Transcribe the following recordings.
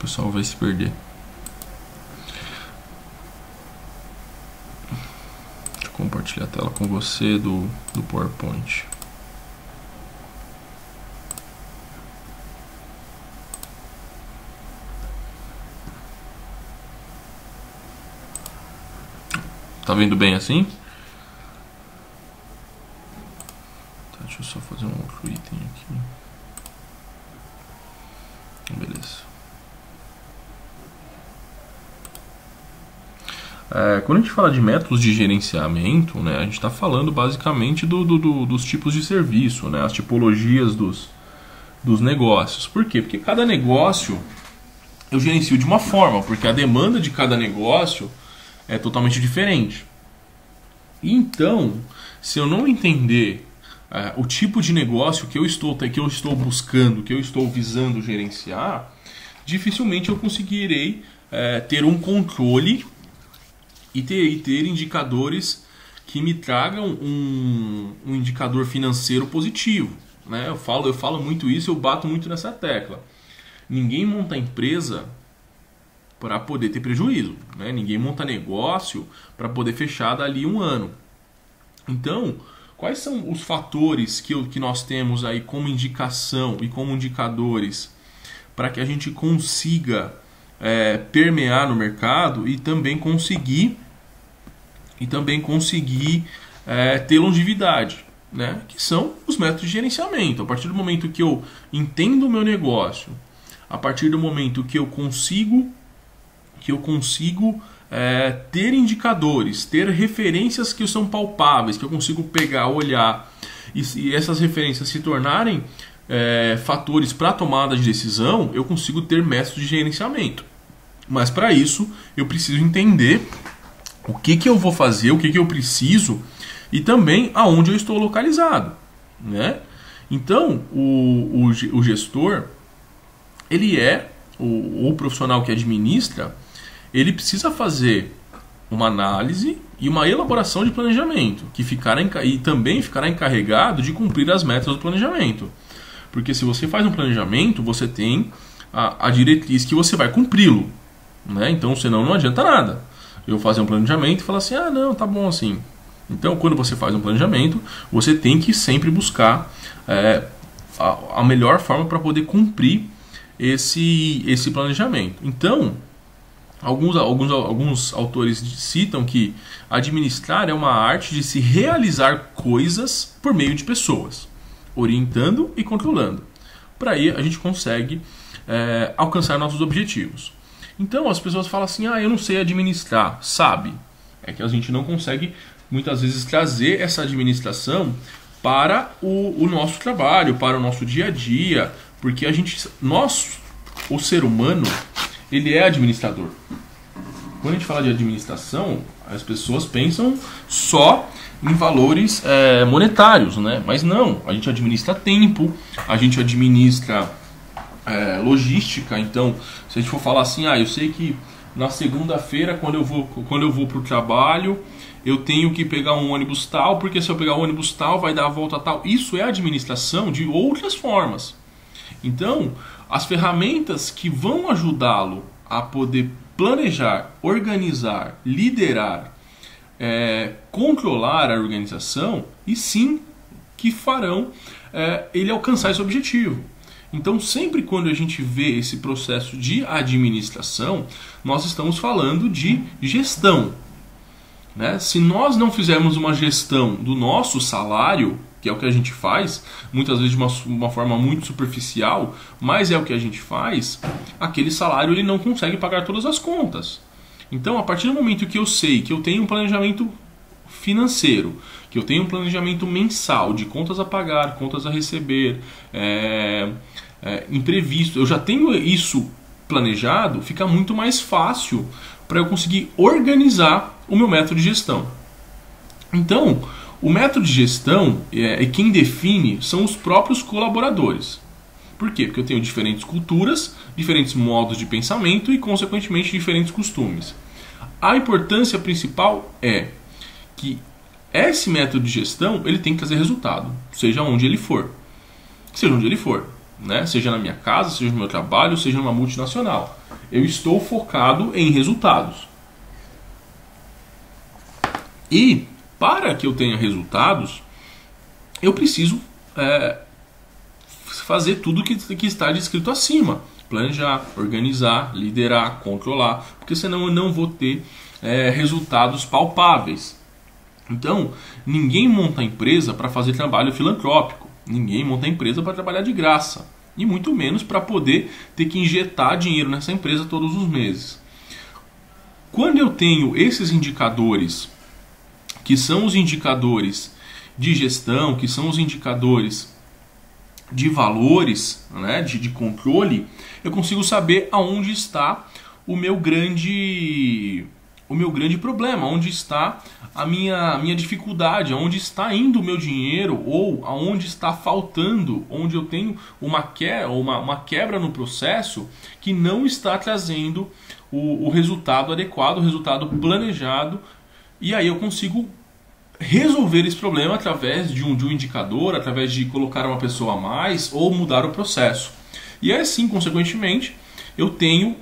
pessoal vai se perder. Deixa eu compartilhar a tela com você do PowerPoint. Tá vendo bem assim? Tá, deixa eu só fazer um outro item aqui. Beleza. Quando a gente fala de métodos de gerenciamento, né, a gente está falando basicamente dos tipos de serviço, né, as tipologias dos negócios. Por quê? Porque cada negócio eu gerencio de uma forma, porque a demanda de cada negócio é totalmente diferente. E então, se eu não entender o tipo de negócio que eu estou buscando, que eu estou visando gerenciar, dificilmente eu conseguirei ter um controle e ter indicadores que me tragam um indicador financeiro positivo, né? Eu falo muito isso, eu bato muito nessa tecla. Ninguém monta empresa para poder ter prejuízo, né? Ninguém monta negócio para poder fechar dali um ano. Então, quais são os fatores que nós temos aí como indicação e como indicadores para que a gente consiga permear no mercado e também conseguir ter longevidade, né? Que são os métodos de gerenciamento. A partir do momento que eu entendo o meu negócio, a partir do momento que eu consigo ter indicadores, ter referências que são palpáveis, que eu consigo pegar, olhar e essas referências se tornarem fatores para a tomada de decisão, eu consigo ter métodos de gerenciamento. Mas para isso eu preciso entender o que eu vou fazer, o que eu preciso e também aonde eu estou localizado, né? Então o gestor, ele o profissional que administra, ele precisa fazer uma análise e uma elaboração de planejamento, e também ficará encarregado de cumprir as metas do planejamento. Porque se você faz um planejamento, você tem a diretriz que você vai cumpri-lo, né? Então, senão não adianta nada eu fazer um planejamento e falar assim, não, tá bom assim. Então, quando você faz um planejamento, você tem que sempre buscar a melhor forma para poder cumprir esse planejamento. Então, alguns autores citam que administrar é uma arte de se realizar coisas por meio de pessoas, orientando e controlando. Por aí a gente consegue alcançar nossos objetivos. Então as pessoas falam assim, eu não sei administrar, sabe? É que a gente não consegue muitas vezes trazer essa administração para o nosso trabalho, para o nosso dia a dia, porque o ser humano, ele é administrador. Quando a gente fala de administração, as pessoas pensam só em valores monetários, né? Mas não, a gente administra tempo, a gente administra logística. Então, se a gente for falar assim, eu sei que na segunda-feira, quando eu vou para o trabalho, eu tenho que pegar um ônibus tal, porque se eu pegar o ônibus tal, vai dar a volta tal. Isso é administração de outras formas. Então, as ferramentas que vão ajudá-lo a poder planejar, organizar, liderar, controlar a organização, e sim que farão ele alcançar esse objetivo. Então, sempre quando a gente vê esse processo de administração, nós estamos falando de gestão, né? Se nós não fizermos uma gestão do nosso salário, que é o que a gente faz, muitas vezes de uma forma muito superficial, mas é o que a gente faz, aquele salário ele não consegue pagar todas as contas. Então, a partir do momento que eu sei que eu tenho um planejamento financeiro, que eu tenho um planejamento mensal de contas a pagar, contas a receber, imprevisto, eu já tenho isso planejado, fica muito mais fácil para eu conseguir organizar o meu método de gestão. Então, o método de gestão, quem define são os próprios colaboradores. Por quê? Porque eu tenho diferentes culturas, diferentes modos de pensamento e, consequentemente, diferentes costumes. A importância principal é que esse método de gestão ele tem que trazer resultado, seja onde ele for. Seja onde ele for, né? Seja na minha casa, seja no meu trabalho, seja numa multinacional. Eu estou focado em resultados. E para que eu tenha resultados, eu preciso fazer tudo que está descrito acima. Planejar, organizar, liderar, controlar, porque senão eu não vou ter resultados palpáveis. Então, ninguém monta empresa para fazer trabalho filantrópico. Ninguém monta empresa para trabalhar de graça. E muito menos para poder ter que injetar dinheiro nessa empresa todos os meses. Quando eu tenho esses indicadores, que são os indicadores de gestão, que são os indicadores de valores, né, de controle, eu consigo saber aonde está o meu grande problema, onde está a minha dificuldade, aonde está indo o meu dinheiro, ou aonde está faltando, onde eu tenho uma quebra no processo que não está trazendo o resultado adequado, o resultado planejado, e aí eu consigo resolver esse problema através de um indicador, através de colocar uma pessoa a mais ou mudar o processo. E assim, consequentemente, eu tenho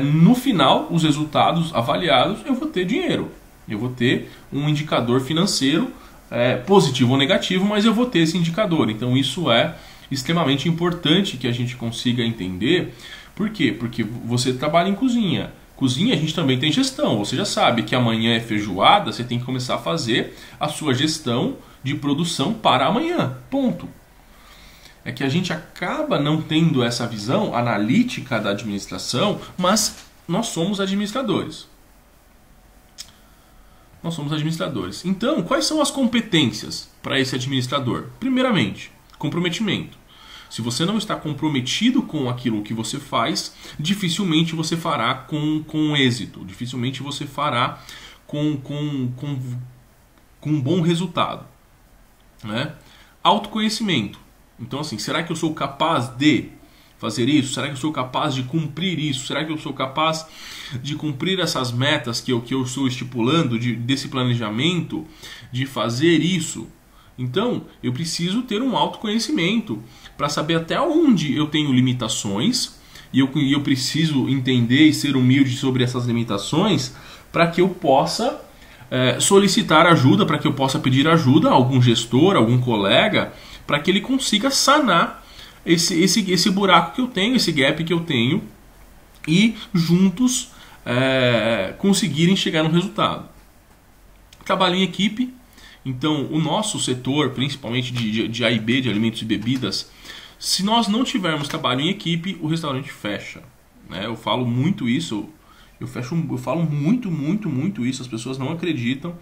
no final os resultados avaliados, eu vou ter dinheiro, eu vou ter um indicador financeiro positivo ou negativo, mas eu vou ter esse indicador. Então isso é extremamente importante que a gente consiga entender. Por quê? Porque você trabalha em cozinha. Cozinha a gente também tem gestão. Você já sabe que amanhã é feijoada, você tem que começar a fazer a sua gestão de produção para amanhã. Ponto. É que a gente acaba não tendo essa visão analítica da administração, mas nós somos administradores. Nós somos administradores. Então, quais são as competências para esse administrador? Primeiramente, comprometimento. Se você não está comprometido com aquilo que você faz, dificilmente você fará com êxito. Dificilmente você fará com um bom resultado. Né? Autoconhecimento. Então, assim, será que eu sou capaz de fazer isso? Será que eu sou capaz de cumprir isso? Será que eu sou capaz de cumprir essas metas que eu estou estipulando, desse planejamento, de fazer isso? Então, eu preciso ter um autoconhecimento para saber até onde eu tenho limitações e eu preciso entender e ser humilde sobre essas limitações para que eu possa solicitar ajuda, para que eu possa pedir ajuda a algum gestor, a algum colega, para que ele consiga sanar esse buraco que eu tenho, esse gap que eu tenho e juntos conseguirem chegar no resultado. Trabalho em equipe. Então, o nosso setor, principalmente de A e B, de alimentos e bebidas, se nós não tivermos trabalho em equipe, o restaurante fecha. Né? Eu falo muito isso, eu falo muito isso, as pessoas não acreditam.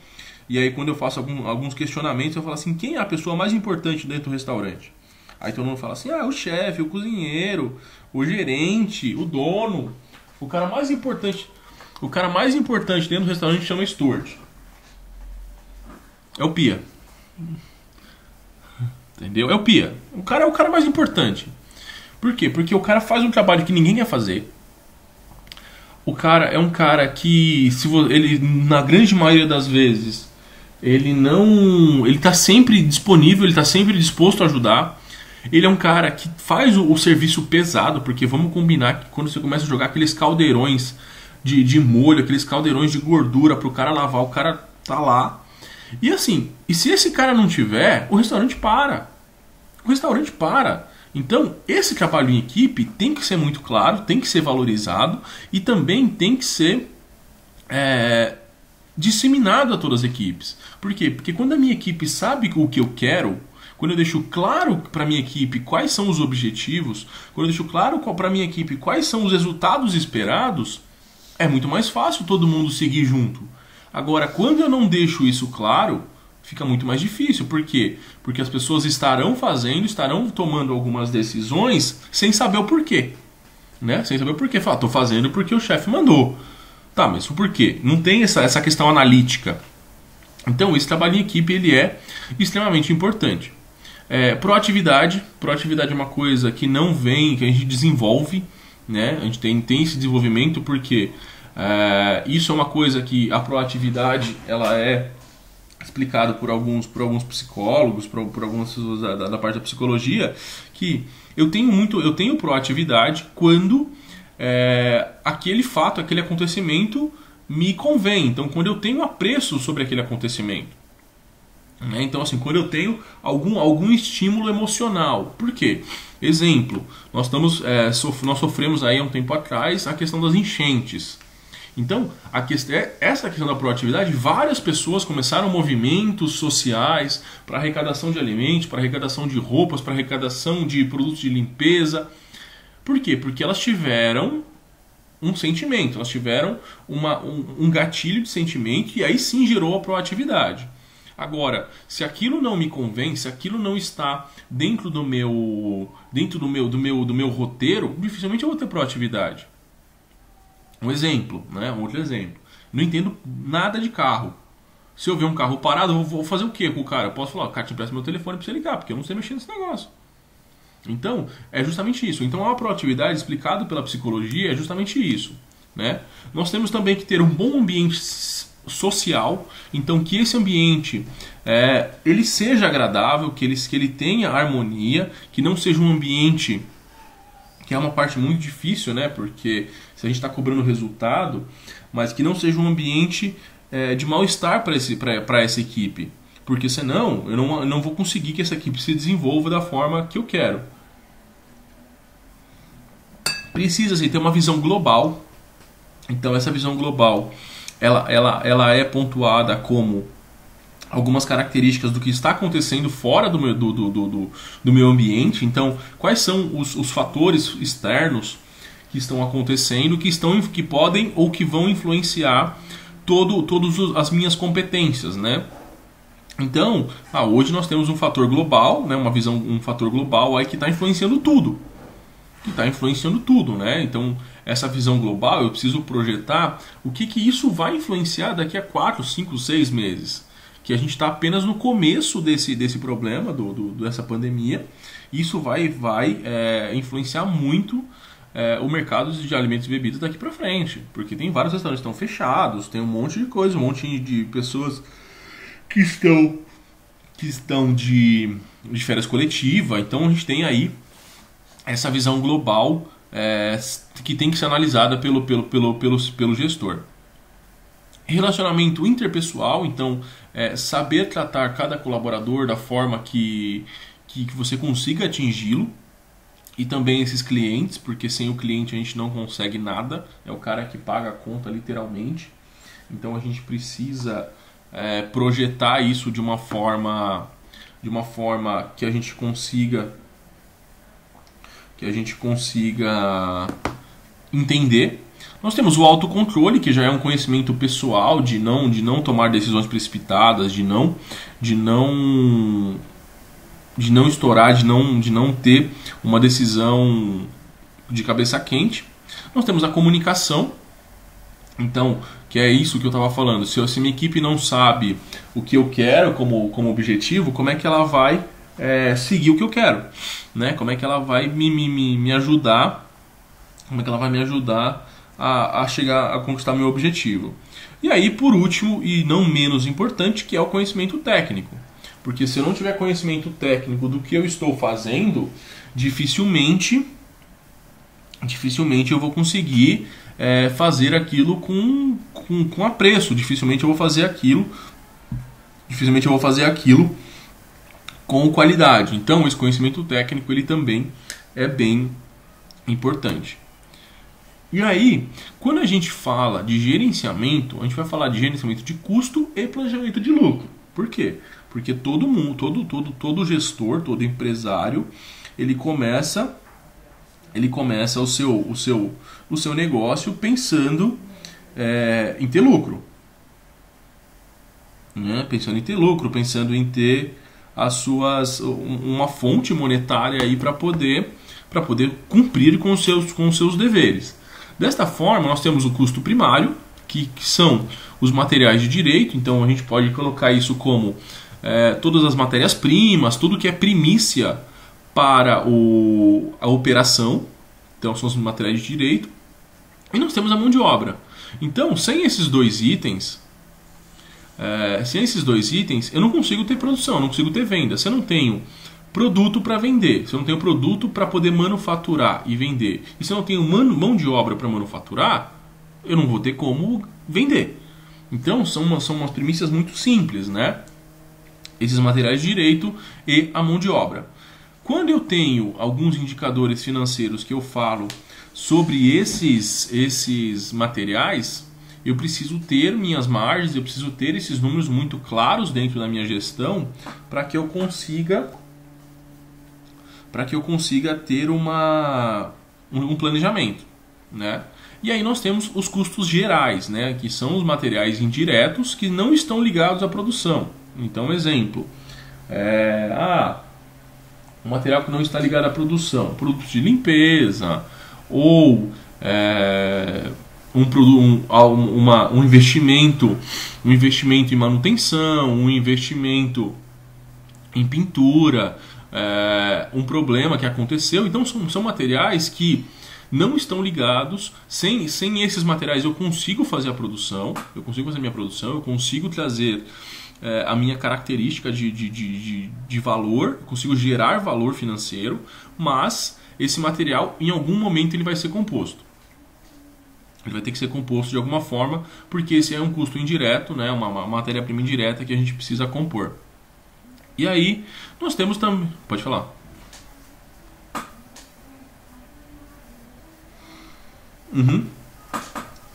E aí, quando eu faço alguns questionamentos, eu falo assim, quem é a pessoa mais importante dentro do restaurante? Aí todo mundo fala assim, o chefe, o cozinheiro, o gerente, o dono. O cara mais importante dentro do restaurante chama Stuart. É o Pia. Entendeu? É o Pia. O cara é o cara mais importante. Por quê? Porque o cara faz um trabalho que ninguém quer fazer. O cara é um cara que, ele, na grande maioria das vezes, ele está sempre disponível, ele está sempre disposto a ajudar. Ele é um cara que faz o serviço pesado, porque vamos combinar que quando você começa a jogar aqueles caldeirões de molho, aqueles caldeirões de gordura para o cara lavar, o cara tá lá. E assim, e se esse cara não tiver, o restaurante para. O restaurante para. Então, esse trabalho em equipe tem que ser muito claro, tem que ser valorizado e também tem que ser disseminado a todas as equipes. Por quê? Porque quando a minha equipe sabe o que eu quero, quando eu deixo claro para a minha equipe quais são os objetivos, quando eu deixo claro para a minha equipe quais são os resultados esperados, é muito mais fácil todo mundo seguir junto. Agora, quando eu não deixo isso claro, fica muito mais difícil. Por quê? Porque as pessoas estarão tomando algumas decisões sem saber o porquê. Né? Sem saber o porquê. Fala, tô fazendo porque o chefe mandou. Tá, mas o porquê? Não tem essa questão analítica. Então, esse trabalho em equipe ele é extremamente importante. Proatividade. Proatividade é uma coisa que não vem, que a gente desenvolve. Né? A gente tem esse desenvolvimento porque... isso é uma coisa que a proatividade ela é explicada por alguns psicólogos, por algumas pessoas da parte da psicologia, que eu tenho proatividade quando aquele fato, aquele acontecimento me convém. Então, quando eu tenho apreço sobre aquele acontecimento, né? Então, assim, quando eu tenho algum estímulo emocional. Por quê? Exemplo, nós sofremos aí há um tempo atrás a questão das enchentes. Então, essa questão da proatividade, várias pessoas começaram movimentos sociais para arrecadação de alimentos, para arrecadação de roupas, para arrecadação de produtos de limpeza. Por quê? Porque elas tiveram um sentimento, elas tiveram um gatilho de sentimento e aí sim gerou a proatividade. Agora, se aquilo não me convém, se aquilo não está dentro do meu roteiro, dificilmente eu vou ter proatividade. Um outro exemplo. Não entendo nada de carro. Se eu ver um carro parado, eu vou fazer o quê com o cara? Eu posso falar, cara, te empresta meu telefone para você ligar, porque eu não sei mexer nesse negócio. Então, é justamente isso. Então, a proatividade, explicado pela psicologia, é justamente isso, né? Nós temos também que ter um bom ambiente social, então que esse ambiente ele seja agradável, que ele tenha harmonia, que não seja um ambiente, que é uma parte muito difícil, né? Porque se a gente está cobrando resultado, mas que não seja um ambiente de mal-estar para essa equipe, porque senão eu não vou conseguir que essa equipe se desenvolva da forma que eu quero. Precisa assim, ter uma visão global. Então essa visão global ela é pontuada como algumas características do que está acontecendo fora do meu ambiente. Então, quais são os fatores externos que estão acontecendo, que podem ou que vão influenciar todas as minhas competências, né? Então, hoje nós temos um fator global, né? Um fator global aí que está influenciando tudo. Né? Então, essa visão global, eu preciso projetar o que isso vai influenciar daqui a 4, 5, 6 meses. Que a gente está apenas no começo desse problema, dessa pandemia. Isso vai influenciar muito o mercado de alimentos e bebidas daqui para frente. Porque tem vários restaurantes que estão fechados, tem um monte de coisa, um monte de pessoas que estão de férias coletiva. Então a gente tem aí essa visão global que tem que ser analisada pelo gestor. Relacionamento interpessoal, então saber tratar cada colaborador da forma que você consiga atingi-lo, e também esses clientes, porque sem o cliente a gente não consegue nada, é o cara que paga a conta literalmente. Então a gente precisa projetar isso de uma forma que a gente consiga entender. Nós temos o autocontrole, que já é um conhecimento pessoal de não tomar decisões precipitadas, de não estourar, de não ter uma decisão de cabeça quente. Nós temos a comunicação, então, que é isso que eu estava falando. Se minha equipe não sabe o que eu quero como objetivo, como é que ela vai seguir o que eu quero, né? Como é que ela vai me ajudar? Como é que ela vai me ajudar a chegar a conquistar meu objetivo? E aí, por último, e não menos importante, que é o conhecimento técnico. Porque se eu não tiver conhecimento técnico do que eu estou fazendo, dificilmente eu vou conseguir fazer aquilo com apreço. Dificilmente eu vou fazer aquilo com qualidade. Então, esse conhecimento técnico ele também é bem importante. E aí, quando a gente fala de gerenciamento, a gente vai falar de gerenciamento de custo e planejamento de lucro. Por quê? Porque todo gestor, todo empresário, ele começa o seu negócio pensando em ter lucro, né? Pensando em ter lucro, pensando em ter uma fonte monetária aí para poder cumprir com os seus deveres. Desta forma, nós temos o custo primário, que são os materiais de direito. Então a gente pode colocar isso como todas as matérias-primas, tudo que é primícia para a operação. Então são os materiais de direito. E nós temos a mão de obra. Então, sem esses dois itens, eu não consigo ter produção, eu não consigo ter venda. Se eu não tenho produto para vender, se eu não tenho produto para poder manufaturar e vender, e se eu não tenho mão de obra para manufaturar, eu não vou ter como vender. Então são umas premissas muito simples, né? Esses materiais de direito e a mão de obra. Quando eu tenho alguns indicadores financeiros que eu falo sobre esses materiais, eu preciso ter minhas margens, eu preciso ter esses números muito claros dentro da minha gestão para que eu consiga ter um planejamento, né? E aí nós temos os custos gerais, né? Que são os materiais indiretos que não estão ligados à produção. Então, exemplo, um material que não está ligado à produção, produtos de limpeza, ou um investimento em manutenção, um investimento em pintura, um problema que aconteceu. Então são materiais que não estão ligados. Sem esses materiais eu consigo fazer a produção, eu consigo trazer a minha característica de valor, eu consigo gerar valor financeiro, mas esse material em algum momento ele vai ser composto. Ele vai ter que ser composto de alguma forma, porque esse é um custo indireto, né, uma matéria-prima indireta que a gente precisa compor. E aí nós temos também... Pode falar.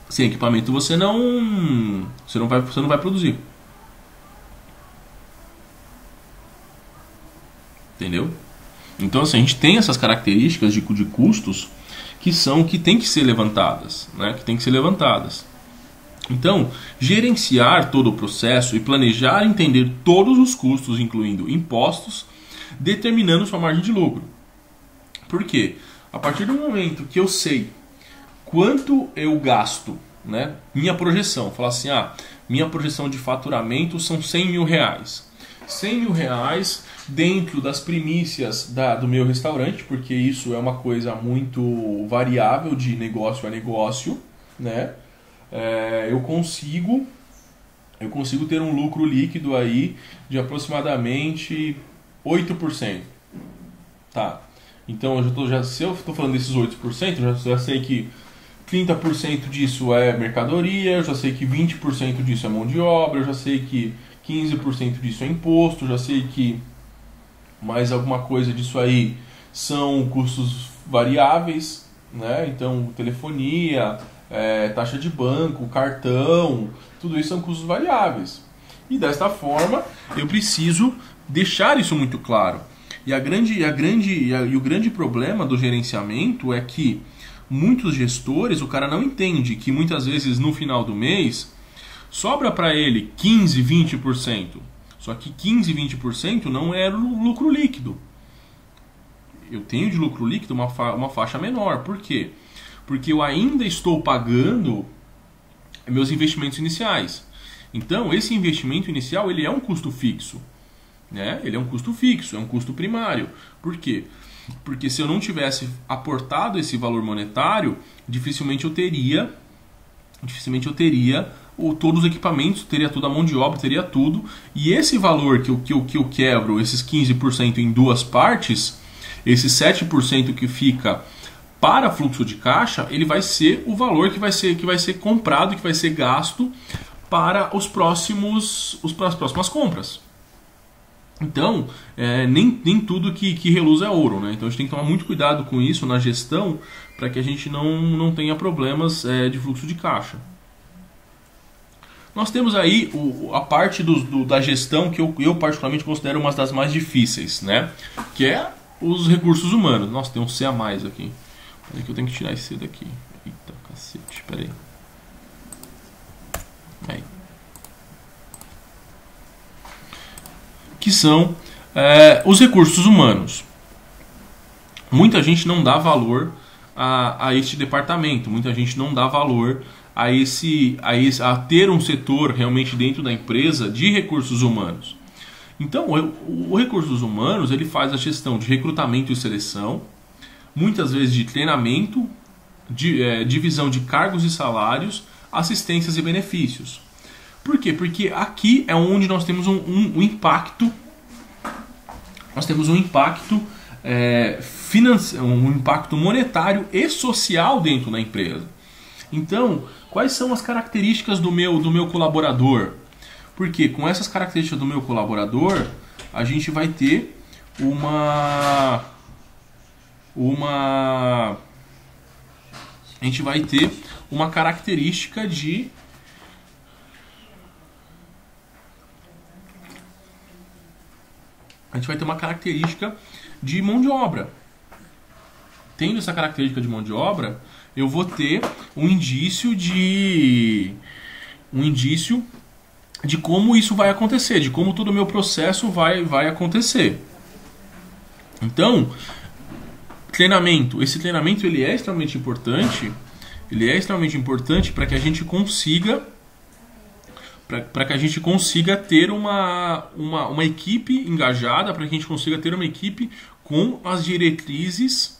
Sem equipamento você não vai produzir. Entendeu? Então assim, a gente tem essas características de custos que tem que ser levantadas, né? Então, gerenciar todo o processo e planejar, entender todos os custos, incluindo impostos, determinando sua margem de lucro. Por quê? A partir do momento que eu sei quanto eu gasto, né? Minha projeção, falar assim, minha projeção de faturamento são 100 mil reais. 100 mil reais dentro das primícias do meu restaurante, porque isso é uma coisa muito variável de negócio a negócio, né? Eu consigo ter um lucro líquido aí de aproximadamente 8%. Tá? Então se eu estou falando desses 8%, eu já sei que 30% disso é mercadoria, eu já sei que 20% disso é mão de obra, eu já sei que 15% disso é imposto, eu já sei que mais alguma coisa disso aí são custos variáveis, né? Então telefonia, taxa de banco, cartão, tudo isso são custos variáveis. E desta forma eu preciso deixar isso muito claro. E o grande problema do gerenciamento é que muitos gestores, o cara não entende que muitas vezes no final do mês sobra para ele 15, 20%. Só que 15, 20% não é lucro líquido. Eu tenho de lucro líquido uma faixa menor. Por quê? Porque eu ainda estou pagando meus investimentos iniciais. Então, esse investimento inicial ele é um custo fixo. Né? Ele é um custo fixo, é um custo primário. Por quê? Porque se eu não tivesse aportado esse valor monetário, dificilmente eu teria todos os equipamentos, teria toda a mão de obra, teria tudo. E esse valor que eu quebro, esses 15% em duas partes, esse 7% que fica para fluxo de caixa, ele vai ser o valor que vai ser comprado, que vai ser gasto para as próximas compras. Então, nem tudo que reluz é ouro, né? Então a gente tem que tomar muito cuidado com isso na gestão para que a gente não tenha problemas de fluxo de caixa. Nós temos aí a parte da gestão que eu particularmente considero uma das mais difíceis, né? Que é os recursos humanos. Nossa, tem um C a mais aqui. Peraí que eu tenho que tirar esse C daqui. Eita, cacete, peraí. Aí. Que são os recursos humanos. Muita gente não dá valor a este departamento, muita gente não dá valor a ter um setor realmente dentro da empresa de recursos humanos. Então, o recursos humanos ele faz a gestão de recrutamento e seleção, muitas vezes de treinamento, divisão de cargos e salários, assistências e benefícios. Por quê? Porque aqui é onde nós temos um impacto nós temos um impacto um impacto monetário e social dentro da empresa. Então, quais são as características do meu colaborador? Porque com essas características do meu colaborador, a gente vai ter uma característica de mão de obra. Tendo essa característica de mão de obra, eu vou ter um indício de como isso vai acontecer, de como todo o meu processo vai acontecer. Então, esse treinamento ele é extremamente importante. Ele é extremamente importante para que a gente consiga ter uma equipe engajada, para que a gente consiga ter uma equipe com as diretrizes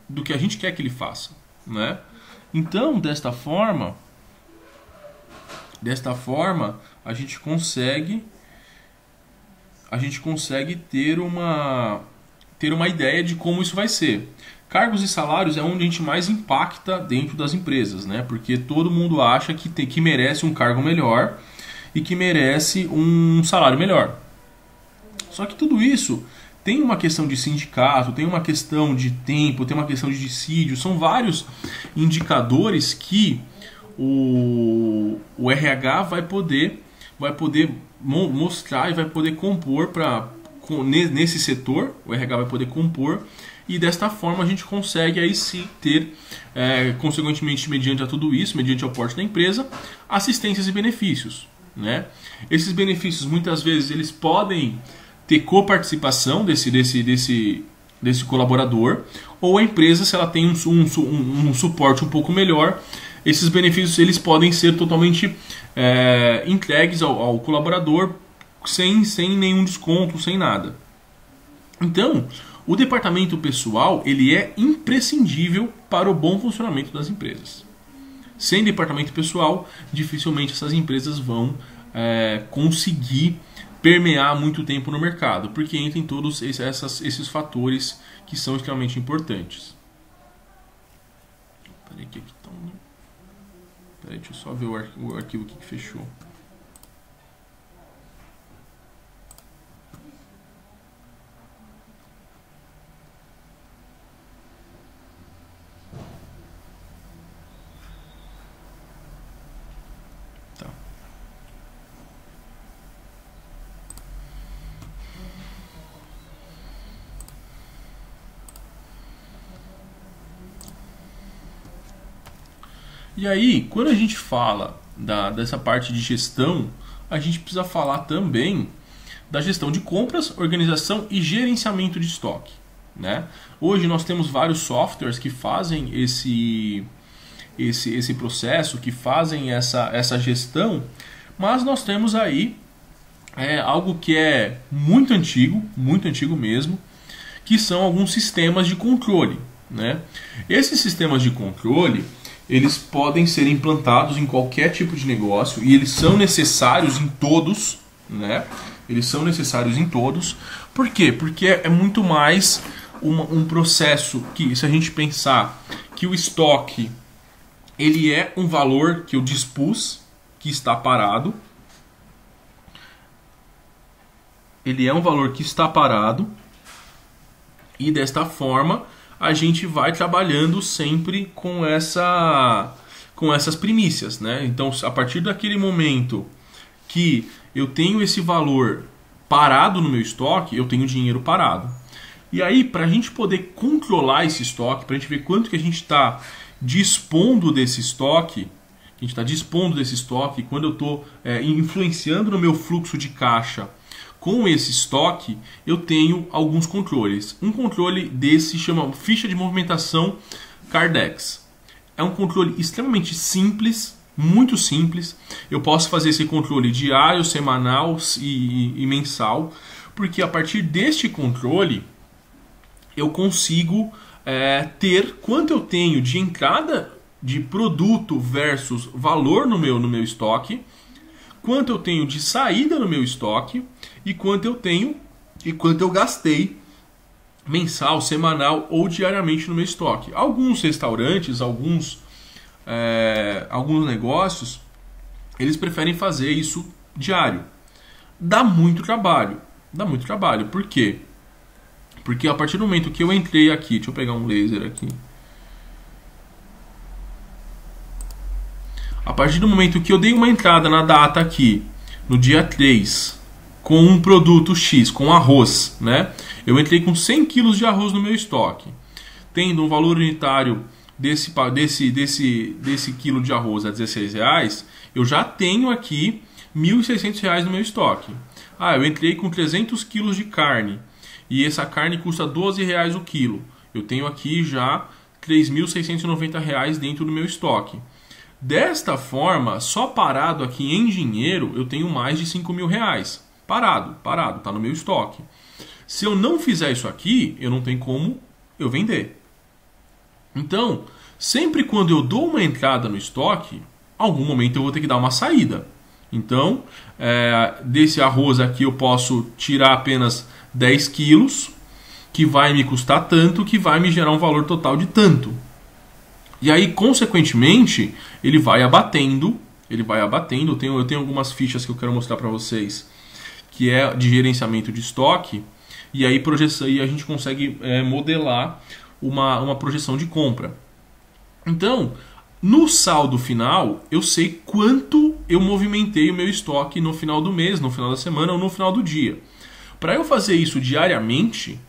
do que a gente quer que ele faça, né? Então, desta forma, a gente consegue ter uma ideia de como isso vai ser. Cargos e salários é onde a gente mais impacta dentro das empresas, né? Porque todo mundo acha que merece um cargo melhor e que merece um salário melhor. Só que tudo isso tem uma questão de sindicato, tem uma questão de tempo, tem uma questão de dissídio, são vários indicadores que o RH vai poder mostrar e vai poder compor nesse setor. O RH vai poder compor, e desta forma a gente consegue aí sim ter, consequentemente, mediante a tudo isso, mediante ao porte da empresa, assistências e benefícios, né? Esses benefícios muitas vezes eles podem ter coparticipação desse colaborador, ou a empresa, se ela tem um suporte um pouco melhor, esses benefícios eles podem ser totalmente entregues ao colaborador sem nenhum desconto, sem nada. Então, o departamento pessoal ele é imprescindível para o bom funcionamento das empresas. Sem departamento pessoal, dificilmente essas empresas vão conseguir permear muito tempo no mercado, porque entram todos esses fatores que são extremamente importantes. Peraí, deixa eu só ver o arquivo aqui que fechou. E aí, quando a gente fala dessa parte de gestão, a gente precisa falar também da gestão de compras, organização e gerenciamento de estoque, né? Hoje nós temos vários softwares que fazem esse processo, que fazem essa gestão, mas nós temos aí algo que é muito antigo mesmo, que são alguns sistemas de controle, né? Esses sistemas de controle eles podem ser implantados em qualquer tipo de negócio e eles são necessários em todos, né? Eles são necessários em todos. Por quê? Porque é muito mais um processo que, se a gente pensar que o estoque ele é um valor que eu dispus, que está parado. Ele é um valor que está parado e desta forma a gente vai trabalhando sempre com essas primícias, né? Então, a partir daquele momento que eu tenho esse valor parado no meu estoque, eu tenho dinheiro parado. E aí, para a gente poder controlar esse estoque, para a gente ver quanto que a gente está dispondo desse estoque, quando eu estou influenciando no meu fluxo de caixa com esse estoque, eu tenho alguns controles. Um controle desse chama ficha de movimentação Cardex. É um controle extremamente simples, muito simples. Eu posso fazer esse controle diário, semanal e mensal, porque a partir deste controle eu consigo ter quanto eu tenho de entrada de produto versus valor no meu estoque, quanto eu tenho de saída no meu estoque e quanto eu gastei mensal, semanal ou diariamente no meu estoque. Alguns restaurantes, alguns negócios, eles preferem fazer isso diário. Dá muito trabalho. Por quê? Porque a partir do momento que eu entrei aqui, deixa eu pegar um laser aqui. A partir do momento que eu dei uma entrada na data aqui, no dia 3, com um produto X, com arroz, né? Eu entrei com 100 kg de arroz no meu estoque. Tendo um valor unitário desse quilo de arroz a R$16, eu já tenho aqui R$1.600 no meu estoque. Eu entrei com 300 kg de carne e essa carne custa R$12 o quilo. Eu tenho aqui já R$3.690 dentro do meu estoque. Desta forma, só parado aqui em dinheiro, eu tenho mais de R$5.000. Parado, tá no meu estoque. Se eu não fizer isso aqui, eu não tenho como eu vender. Então, sempre quando eu dou uma entrada no estoque, algum momento eu vou ter que dar uma saída. Então, desse arroz aqui eu posso tirar apenas 10 quilos, que vai me custar tanto, que vai me gerar um valor total de tanto. E aí, consequentemente, ele vai abatendo. Eu tenho algumas fichas que eu quero mostrar para vocês, que é de gerenciamento de estoque. E aí a gente consegue modelar uma projeção de compra. Então, no saldo final, eu sei quanto eu movimentei o meu estoque no final do mês, no final da semana ou no final do dia. Para eu fazer isso diariamente,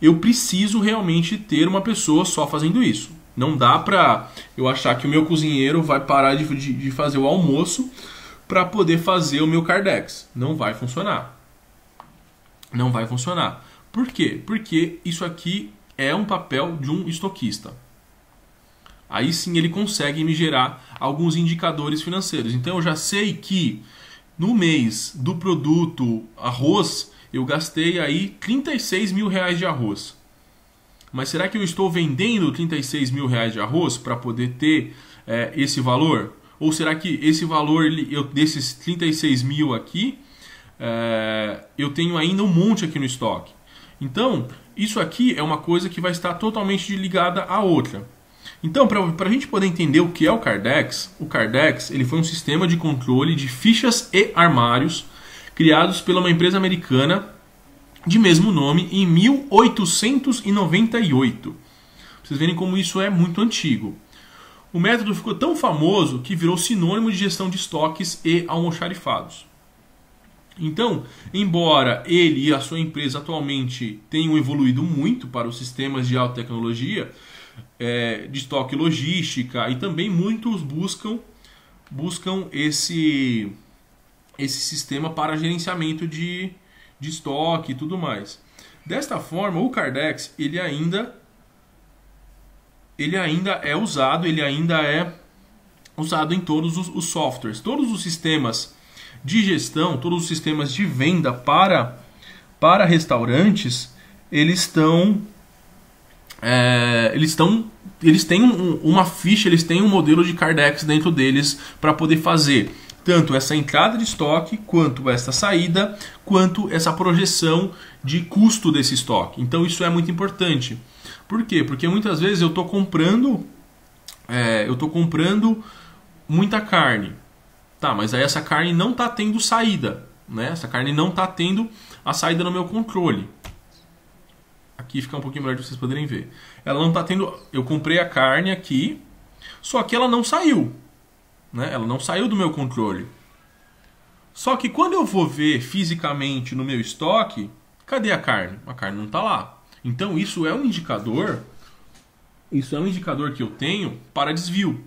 eu preciso realmente ter uma pessoa só fazendo isso. Não dá para eu achar que o meu cozinheiro vai parar de fazer o almoço para poder fazer o meu Cardex. Não vai funcionar. Por quê? Porque isso aqui é um papel de um estoquista. Aí sim ele consegue me gerar alguns indicadores financeiros. Então eu já sei que no mês do produto arroz eu gastei aí R$36.000 de arroz. Mas será que eu estou vendendo R$36.000 de arroz para poder ter esse valor? Ou será que esse valor, desses 36 mil aqui, eu tenho ainda um monte aqui no estoque? Então, isso aqui é uma coisa que vai estar totalmente ligada à outra. Então, para a gente poder entender o que é o Cardex ele foi um sistema de controle de fichas e armários criados por uma empresa americana de mesmo nome em 1898. Pra vocês verem como isso é muito antigo. O método ficou tão famoso que virou sinônimo de gestão de estoques e almoxarifados. Então, embora ele e a sua empresa atualmente tenham evoluído muito para os sistemas de alta tecnologia, de estoque e logística, e também muitos buscam esse sistema para gerenciamento de estoque e tudo mais. Desta forma, o Cardex ele ainda é usado em todos os softwares. Todos os sistemas de gestão, todos os sistemas de venda para restaurantes, eles têm uma ficha, eles têm um modelo de Cardex dentro deles para poder fazer tanto essa entrada de estoque, quanto essa saída, quanto essa projeção de custo desse estoque. Então isso é muito importante. Por quê? Porque muitas vezes eu estou comprando muita carne. Tá, mas aí essa carne não está tendo saída, né? Essa carne não está tendo a saída no meu controle. Aqui fica um pouquinho melhor de vocês poderem ver. Ela não está tendo. Eu comprei a carne aqui, só que ela não saiu, né? Ela não saiu do meu controle. Só que quando eu vou ver fisicamente no meu estoque, cadê a carne? A carne não está lá. Então isso é um indicador. Isso é um indicador que eu tenho para desvio,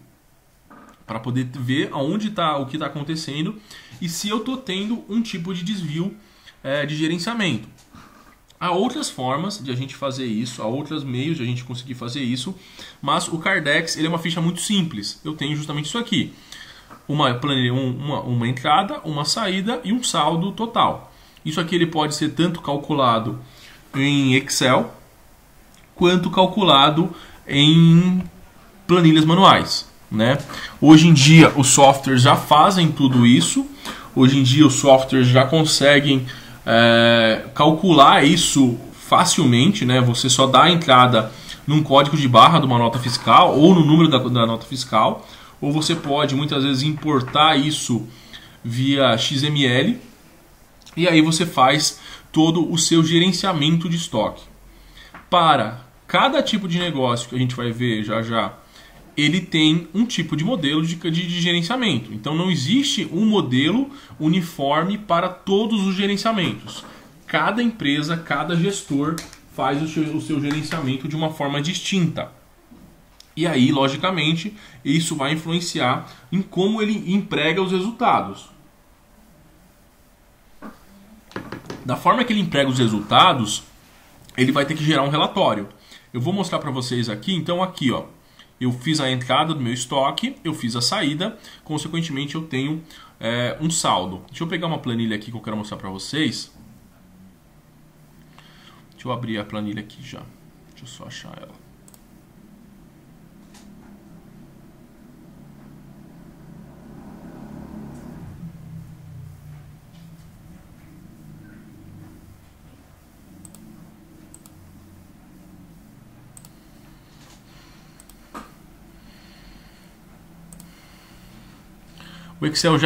para poder ver aonde está o que está acontecendo e se eu estou tendo um tipo de desvio de gerenciamento. Há outras formas de a gente fazer isso, há outros meios de a gente conseguir fazer isso, mas o Cardex ele é uma ficha muito simples. Eu tenho justamente isso aqui: uma entrada, uma saída e um saldo total. Isso aqui ele pode ser tanto calculado em Excel quanto calculado em planilhas manuais. né? Hoje em dia os softwares já fazem tudo isso. Hoje em dia os softwares já conseguem calcular isso facilmente, né? Você só dá a entrada num código de barra de uma nota fiscal ou no número da nota fiscal, ou você pode muitas vezes importar isso via XML e aí você faz todo o seu gerenciamento de estoque. Para cada tipo de negócio que a gente vai ver já já, ele tem um tipo de modelo de gerenciamento. Então não existe um modelo uniforme para todos os gerenciamentos. Cada empresa, cada gestor faz o seu gerenciamento de uma forma distinta. E aí, logicamente, isso vai influenciar em como ele emprega os resultados. Da forma que ele emprega os resultados, ele vai ter que gerar um relatório. Eu vou mostrar para vocês aqui. Então aqui, ó, eu fiz a entrada do meu estoque, eu fiz a saída, consequentemente eu tenho um saldo. Deixa eu pegar uma planilha aqui que eu quero mostrar para vocês. Deixa eu abrir a planilha aqui já. Deixa eu só achar ela. O Excel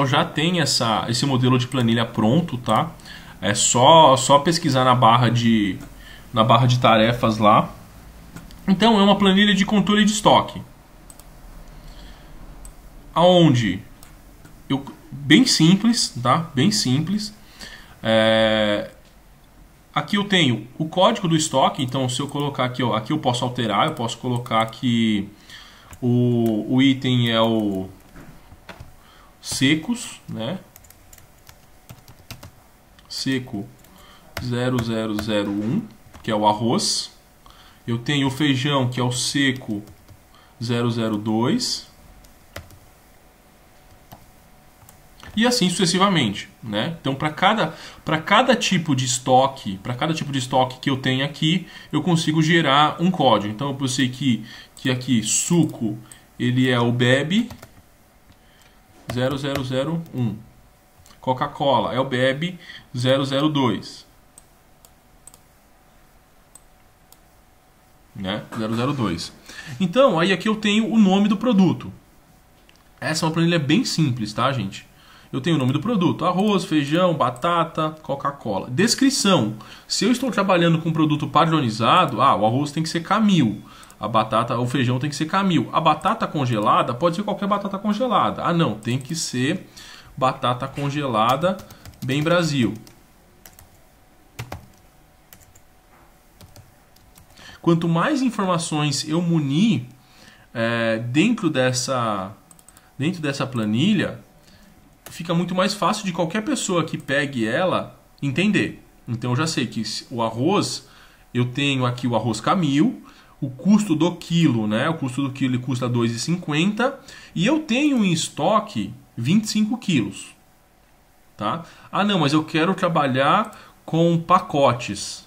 já tem esse modelo de planilha pronto, tá? É só pesquisar na barra de tarefas lá. Então é uma planilha de controle de estoque, aonde bem simples, tá? Bem simples. Aqui eu tenho o código do estoque. Então se eu colocar aqui, ó, aqui eu posso alterar. Eu posso colocar que o item é o secos, né? Seco 0001, que é o arroz. Eu tenho o feijão, que é o seco 002. E assim sucessivamente, né? Então para cada tipo de estoque, que eu tenho aqui, eu consigo gerar um código. Então eu sei que aqui suco, ele é o BEB 0001. Coca-Cola é o BEB 002. Né? 002. Então, aí aqui eu tenho o nome do produto. Essa é uma planilha bem simples, tá, gente? Eu tenho o nome do produto: arroz, feijão, batata, Coca-Cola. Descrição: se eu estou trabalhando com um produto padronizado, o arroz tem que ser Camil. A batata, o feijão tem que ser Camil. A batata congelada pode ser qualquer batata congelada. Não, tem que ser batata congelada bem Brasil. Quanto mais informações eu munir dentro dessa planilha, fica muito mais fácil de qualquer pessoa que pegue ela entender. Então eu já sei que o arroz, eu tenho aqui o arroz Camil, o custo do quilo, né? O custo do quilo custa R$ 2,50 e eu tenho em estoque 25 quilos. Tá? Não, mas eu quero trabalhar com pacotes,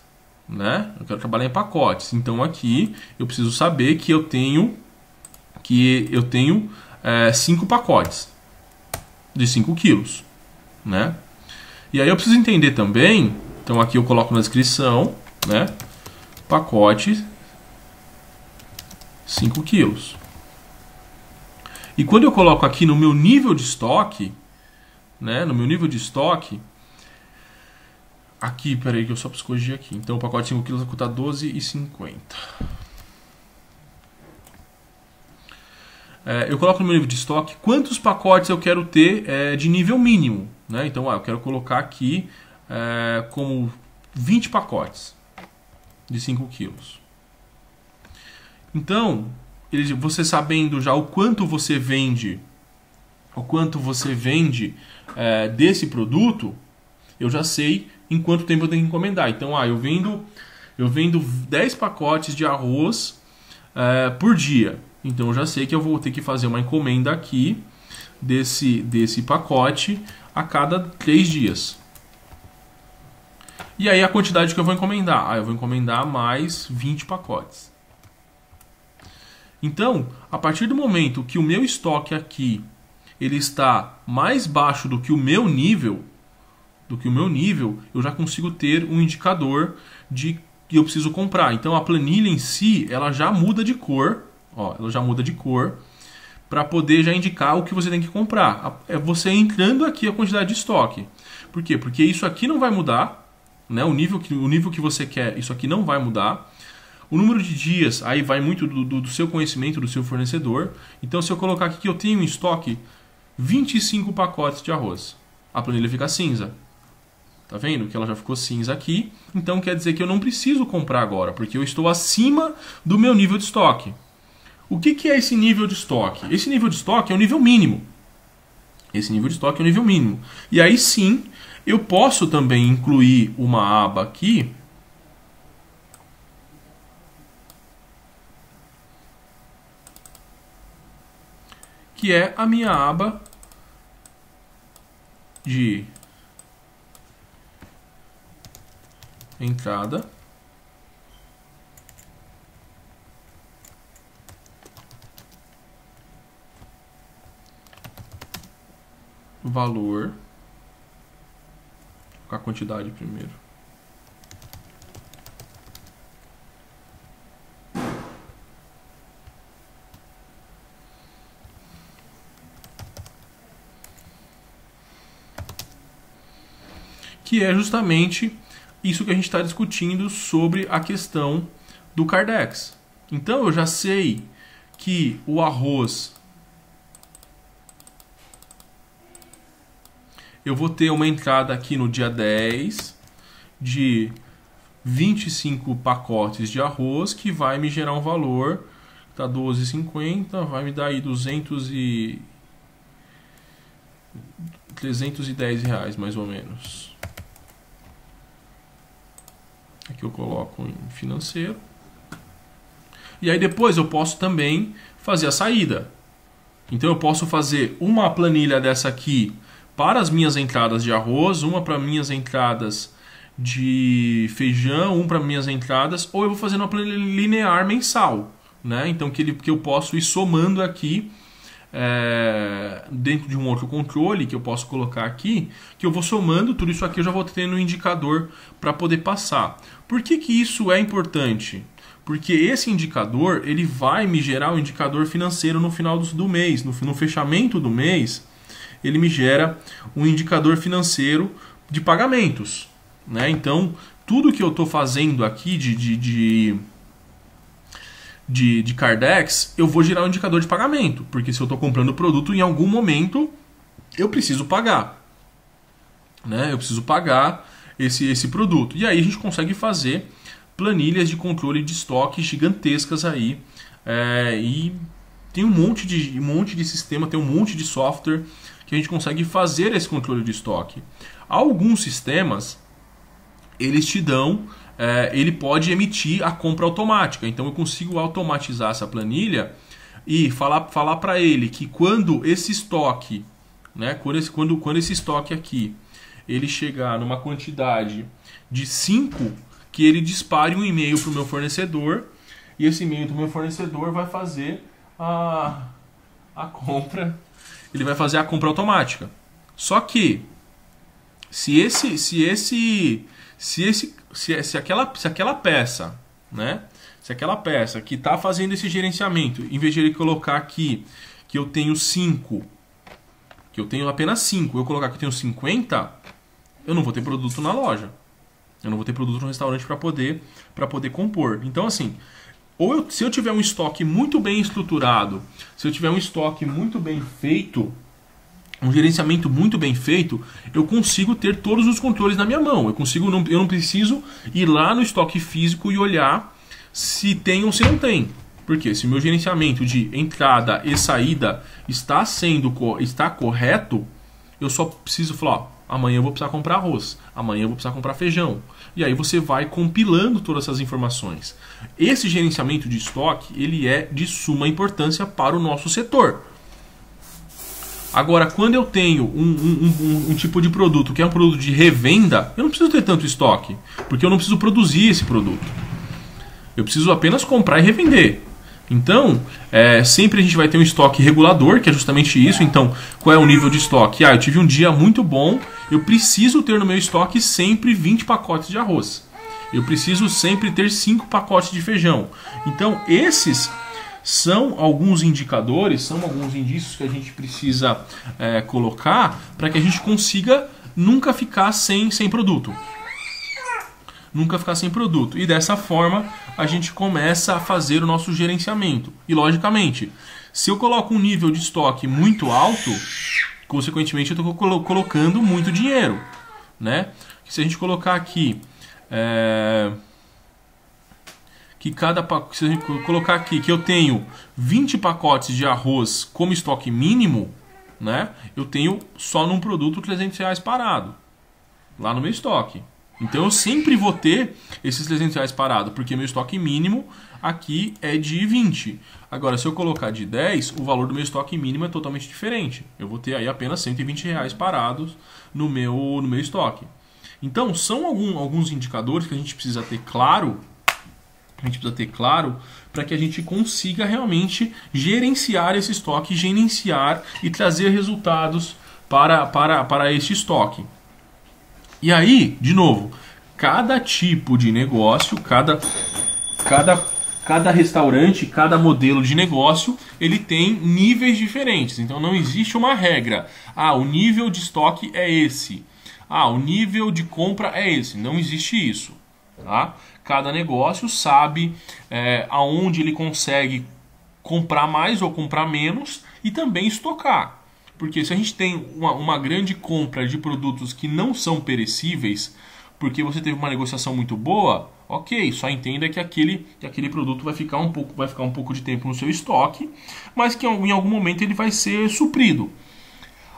né? Eu quero trabalhar em pacotes. Então aqui eu preciso saber que eu tenho 5 pacotes de 5 quilos, né? E aí eu preciso entender também. Então aqui eu coloco na descrição, né? Pacote 5 quilos. E quando eu coloco aqui no meu nível de estoque, né? No meu nível de estoque, aqui, peraí que eu só preciso corrigir aqui. Então o pacote de 5 quilos vai custar R$ 12,50. Eu coloco no meu nível de estoque quantos pacotes eu quero ter de nível mínimo, né? Então eu quero colocar aqui como 20 pacotes de 5 quilos. Então, você sabendo já o quanto você vende desse produto, eu já sei em quanto tempo eu tenho que encomendar. Então, eu vendo 10 pacotes de arroz por dia. Então eu já sei que eu vou ter que fazer uma encomenda aqui desse pacote a cada 3 dias. E aí a quantidade que eu vou encomendar? Eu vou encomendar mais 20 pacotes. Então, a partir do momento que o meu estoque aqui ele está mais baixo do que o meu nível, eu já consigo ter um indicador de que eu preciso comprar. Então a planilha em si, ela já muda de cor, ó, ela já muda de cor para poder já indicar o que você tem que comprar. É você entrando aqui a quantidade de estoque. Por quê? Porque isso aqui não vai mudar, né? O nível que você quer, isso aqui não vai mudar. O número de dias, aí vai muito do seu conhecimento, do seu fornecedor. Então se eu colocar aqui que eu tenho em estoque 25 pacotes de arroz, a planilha fica cinza. Tá vendo que ela já ficou cinza aqui? Então quer dizer que eu não preciso comprar agora, porque eu estou acima do meu nível de estoque. O que é esse nível de estoque? Esse nível de estoque é o nível mínimo. Esse nível de estoque é o nível mínimo. E aí sim, eu posso também incluir uma aba aqui que é a minha aba de entrada, valor, a quantidade primeiro, que é justamente isso que a gente está discutindo sobre a questão do Cardex. Então eu já sei que o arroz, eu vou ter uma entrada aqui no dia 10 de 25 pacotes de arroz, que vai me gerar um valor, tá 12,50, vai me dar aí 310 reais mais ou menos. Aqui eu coloco em financeiro. E aí depois eu posso também fazer a saída. Então eu posso fazer uma planilha dessa aqui para as minhas entradas de arroz, uma para minhas entradas de feijão, uma para minhas entradas, ou eu vou fazer uma planilha linear mensal, né? Então que eu posso ir somando aqui dentro de um outro controle que eu posso colocar aqui, que eu vou somando tudo isso aqui, eu já vou tendo um indicador para poder passar. Por que isso é importante? Porque esse indicador ele vai me gerar um indicador financeiro no final do mês, no fechamento do mês, ele me gera um indicador financeiro de pagamentos, né? Então tudo que eu estou fazendo aqui de Cardex, eu vou gerar um indicador de pagamento, porque se eu estou comprando o produto, em algum momento eu preciso pagar, né? Eu preciso pagar esse produto. E aí a gente consegue fazer planilhas de controle de estoque gigantescas aí, e tem um monte de sistema, tem um monte de software que a gente consegue fazer esse controle de estoque. Alguns sistemas, eles te dão, ele pode emitir a compra automática. Então eu consigo automatizar essa planilha e falar para ele que quando esse estoque, né, quando esse estoque aqui ele chegar numa quantidade de 5, que ele dispare um e-mail para o meu fornecedor, e esse e-mail do meu fornecedor vai fazer a compra, ele vai fazer a compra automática. Só que se aquela peça, né? Se aquela peça que está fazendo esse gerenciamento, em vez de ele colocar aqui que eu tenho 5, que eu tenho apenas 5, eu colocar que eu tenho 50, eu não vou ter produto na loja. Eu não vou ter produto no restaurante para poder compor. Então assim, se eu tiver um estoque muito bem estruturado, se eu tiver um estoque muito bem feito, um gerenciamento muito bem feito, eu consigo ter todos os controles na minha mão. Eu não preciso ir lá no estoque físico e olhar se tem ou se não tem. Porque se o meu gerenciamento de entrada e saída está correto, eu só preciso falar, ó, amanhã eu vou precisar comprar arroz, amanhã eu vou precisar comprar feijão. E aí você vai compilando todas essas informações. Esse gerenciamento de estoque, ele é de suma importância para o nosso setor. Agora, quando eu tenho um tipo de produto que é um produto de revenda, eu não preciso ter tanto estoque, porque eu não preciso produzir esse produto. Eu preciso apenas comprar e revender. Então, sempre a gente vai ter um estoque regulador, que é justamente isso. Então, qual é o nível de estoque? Eu tive um dia muito bom, eu preciso ter no meu estoque sempre 20 pacotes de arroz. Eu preciso sempre ter 5 pacotes de feijão. Então, esses são alguns indicadores, são alguns indícios que a gente precisa colocar para que a gente consiga nunca ficar sem produto. Nunca ficar sem produto. E dessa forma a gente começa a fazer o nosso gerenciamento. E logicamente, se eu coloco um nível de estoque muito alto, consequentemente eu estou colocando muito dinheiro, né? Se a gente colocar aqui se a gente colocar aqui que eu tenho 20 pacotes de arroz como estoque mínimo, né? Eu tenho só num produto R$300 parado lá no meu estoque. Então eu sempre vou ter esses R$300 parado, porque meu estoque mínimo aqui é de 20. Agora, se eu colocar de 10, o valor do meu estoque mínimo é totalmente diferente. Eu vou ter aí apenas R$120 parados no meu estoque. Então, são alguns indicadores que a gente precisa ter claro. Para que a gente consiga realmente gerenciar esse estoque, gerenciar e trazer resultados para este estoque. E aí, de novo, cada tipo de negócio, cada restaurante, cada modelo de negócio, ele tem níveis diferentes. Então não existe uma regra. O nível de estoque é esse. O nível de compra é esse. Não existe isso. Tá? Cada negócio sabe aonde ele consegue comprar mais ou comprar menos e também estocar. Porque se a gente tem uma grande compra de produtos que não são perecíveis, porque você teve uma negociação muito boa, ok, só entenda que aquele produto vai ficar um pouco de tempo no seu estoque, mas que em algum momento ele vai ser suprido.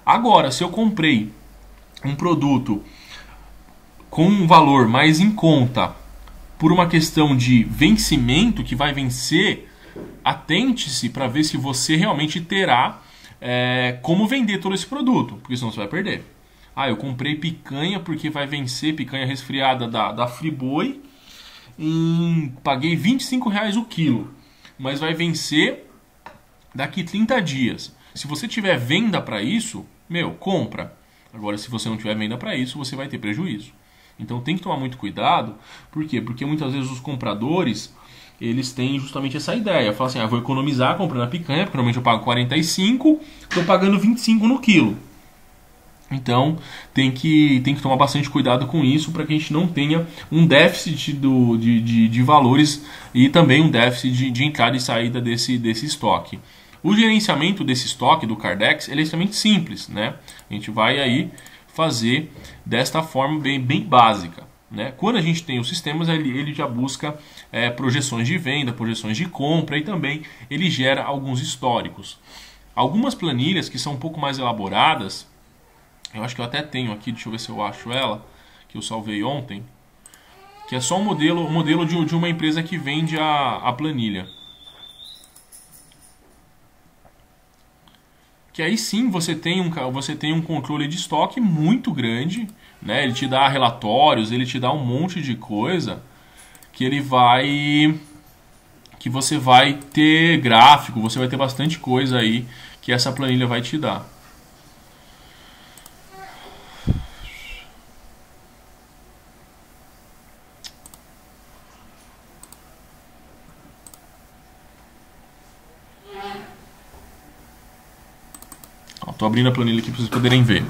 Agora, se eu comprei um produto com um valor mais em conta por uma questão de vencimento, que vai vencer, atente-se para ver se você realmente terá como vender todo esse produto, porque senão você vai perder. Eu comprei picanha porque vai vencer, picanha resfriada da Friboi, paguei R$25 o quilo, mas vai vencer daqui 30 dias. Se você tiver venda para isso, compra. Agora, se você não tiver venda para isso, você vai ter prejuízo. Então tem que tomar muito cuidado. Por quê? Porque muitas vezes os compradores, eles têm justamente essa ideia. Falam assim, vou economizar comprando a picanha, porque normalmente eu pago 45, estou pagando 25 no quilo. Então tem que tomar bastante cuidado com isso para que a gente não tenha um déficit de valores e também um déficit de entrada e saída desse estoque. O gerenciamento desse estoque do Kardex ele é extremamente simples, né? A gente vai aí fazer desta forma bem básica. Né? Quando a gente tem os sistemas, ele já busca projeções de venda, projeções de compra e também ele gera alguns históricos. Algumas planilhas que são um pouco mais elaboradas, eu acho que eu até tenho aqui, deixa eu ver se eu acho ela, que eu salvei ontem, que é só um modelo de uma empresa que vende a planilha. Que aí sim você tem um controle de estoque muito grande, né? Ele te dá relatórios, ele te dá um monte de coisa que você vai ter gráfico, você vai ter bastante coisa aí que essa planilha vai te dar. Estou abrindo a planilha aqui para vocês poderem ver.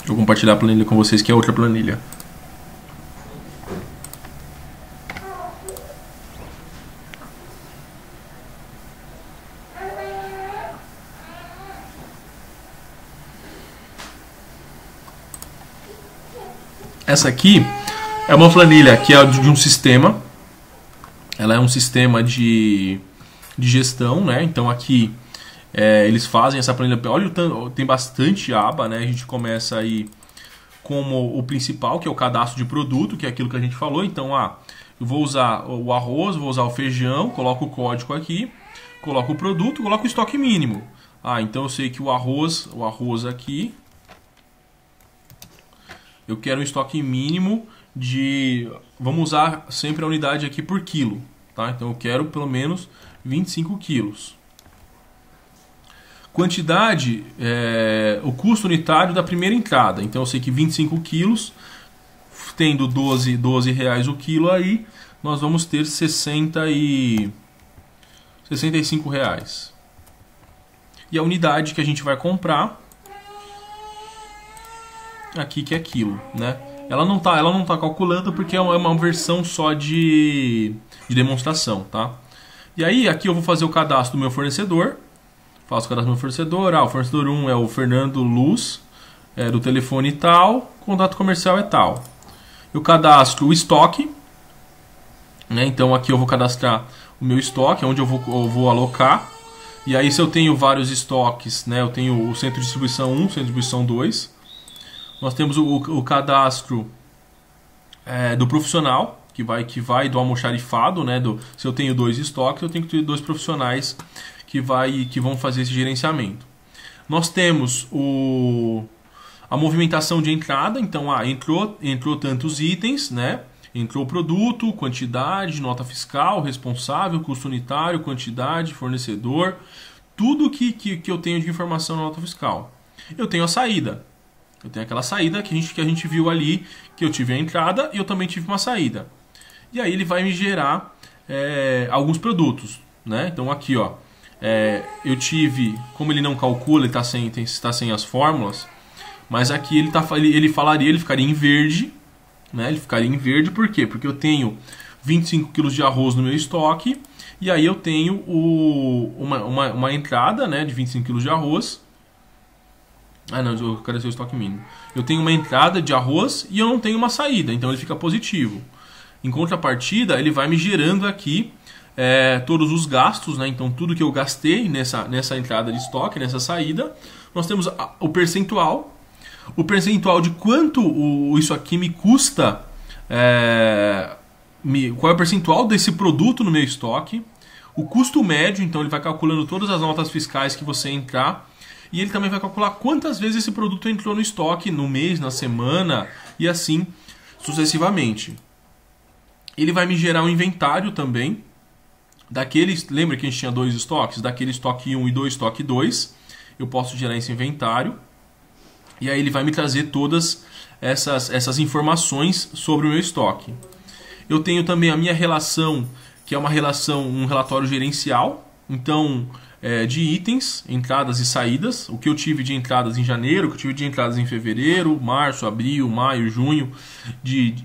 Vou compartilhar a planilha com vocês, que é outra planilha. Essa aqui é uma planilha que é de um sistema. Ela é um sistema de gestão, né? Então aqui eles fazem essa planilha. Olha, tem bastante aba, né? A gente começa aí como o principal, que é o cadastro de produto, que é aquilo que a gente falou. Então, Eu vou usar o arroz, vou usar o feijão, coloco o código aqui, coloco o produto, coloco o estoque mínimo. Então eu sei que o arroz aqui, eu quero um estoque mínimo de... Vamos usar sempre a unidade aqui por quilo, tá? Então eu quero pelo menos 25 quilos. Quantidade, o custo unitário da primeira entrada. Então eu sei que 25 quilos, tendo 12 reais o quilo aí, nós vamos ter 65 reais. E a unidade que a gente vai comprar aqui, que é quilo, né? Ela não tá calculando porque é uma versão só de demonstração, tá? E aí aqui eu vou fazer o cadastro do meu fornecedor. Faço o cadastro do meu fornecedor. O fornecedor 1 é o Fernando Luz, do telefone tal, contato comercial é tal. Eu cadastro o estoque, né? Então aqui eu vou cadastrar o meu estoque, onde eu vou alocar. E aí se eu tenho vários estoques, né? Eu tenho o centro de distribuição 1, centro de distribuição 2. Nós temos o cadastro do profissional, que vai do almoxarifado, né? Se eu tenho 2 estoques, eu tenho que ter 2 profissionais que vão fazer esse gerenciamento. Nós temos a movimentação de entrada, então entrou tantos itens, né? Entrou o produto, quantidade, nota fiscal, responsável, custo unitário, quantidade, fornecedor, tudo que eu tenho de informação na nota fiscal. Eu tenho a saída. Eu tenho aquela saída que a gente viu ali, que eu tive a entrada e eu também tive uma saída. E aí ele vai me gerar alguns produtos, né? Então aqui, ó, eu tive, como ele não calcula, ele está sem as fórmulas, mas aqui ele ficaria em verde, né? Ele ficaria em verde por quê? Porque eu tenho 25 kg de arroz no meu estoque e aí eu tenho uma entrada, né, de 25 kg de arroz. Não, eu quero ser o estoque mínimo. Eu tenho uma entrada de arroz e eu não tenho uma saída, então ele fica positivo. Em contrapartida, ele vai me gerando aqui todos os gastos, né? Então tudo que eu gastei nessa entrada de estoque, nessa saída. Nós temos o percentual de quanto isso aqui me custa, qual é o percentual desse produto no meu estoque, o custo médio, então ele vai calculando todas as notas fiscais que você entrar. E ele também vai calcular quantas vezes esse produto entrou no estoque, no mês, na semana e assim sucessivamente. Ele vai me gerar um inventário também daqueles, lembra que a gente tinha 2 estoques? Daquele estoque 1 e do estoque 2, eu posso gerar esse inventário. E aí ele vai me trazer todas essas informações sobre o meu estoque. Eu tenho também a minha relação, que é um relatório gerencial. Então, de itens, entradas e saídas, o que eu tive de entradas em janeiro, o que eu tive de entradas em fevereiro, março, abril, maio, junho.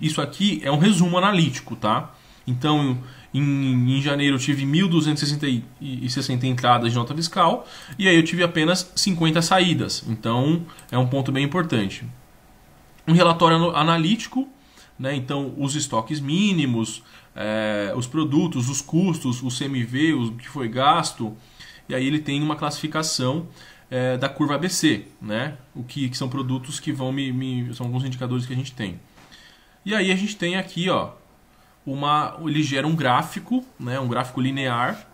Isso aqui é um resumo analítico, tá? Então, em janeiro eu tive 1.260 entradas de nota fiscal e aí eu tive apenas 50 saídas. Então, é um ponto bem importante. Um relatório analítico, né? Então, os estoques mínimos, os produtos, os custos, o CMV, o que foi gasto. E aí ele tem uma classificação da curva ABC, né? O que são produtos que vão são alguns indicadores que a gente tem. E aí a gente tem aqui, ó, ele gera um gráfico, né? Um gráfico linear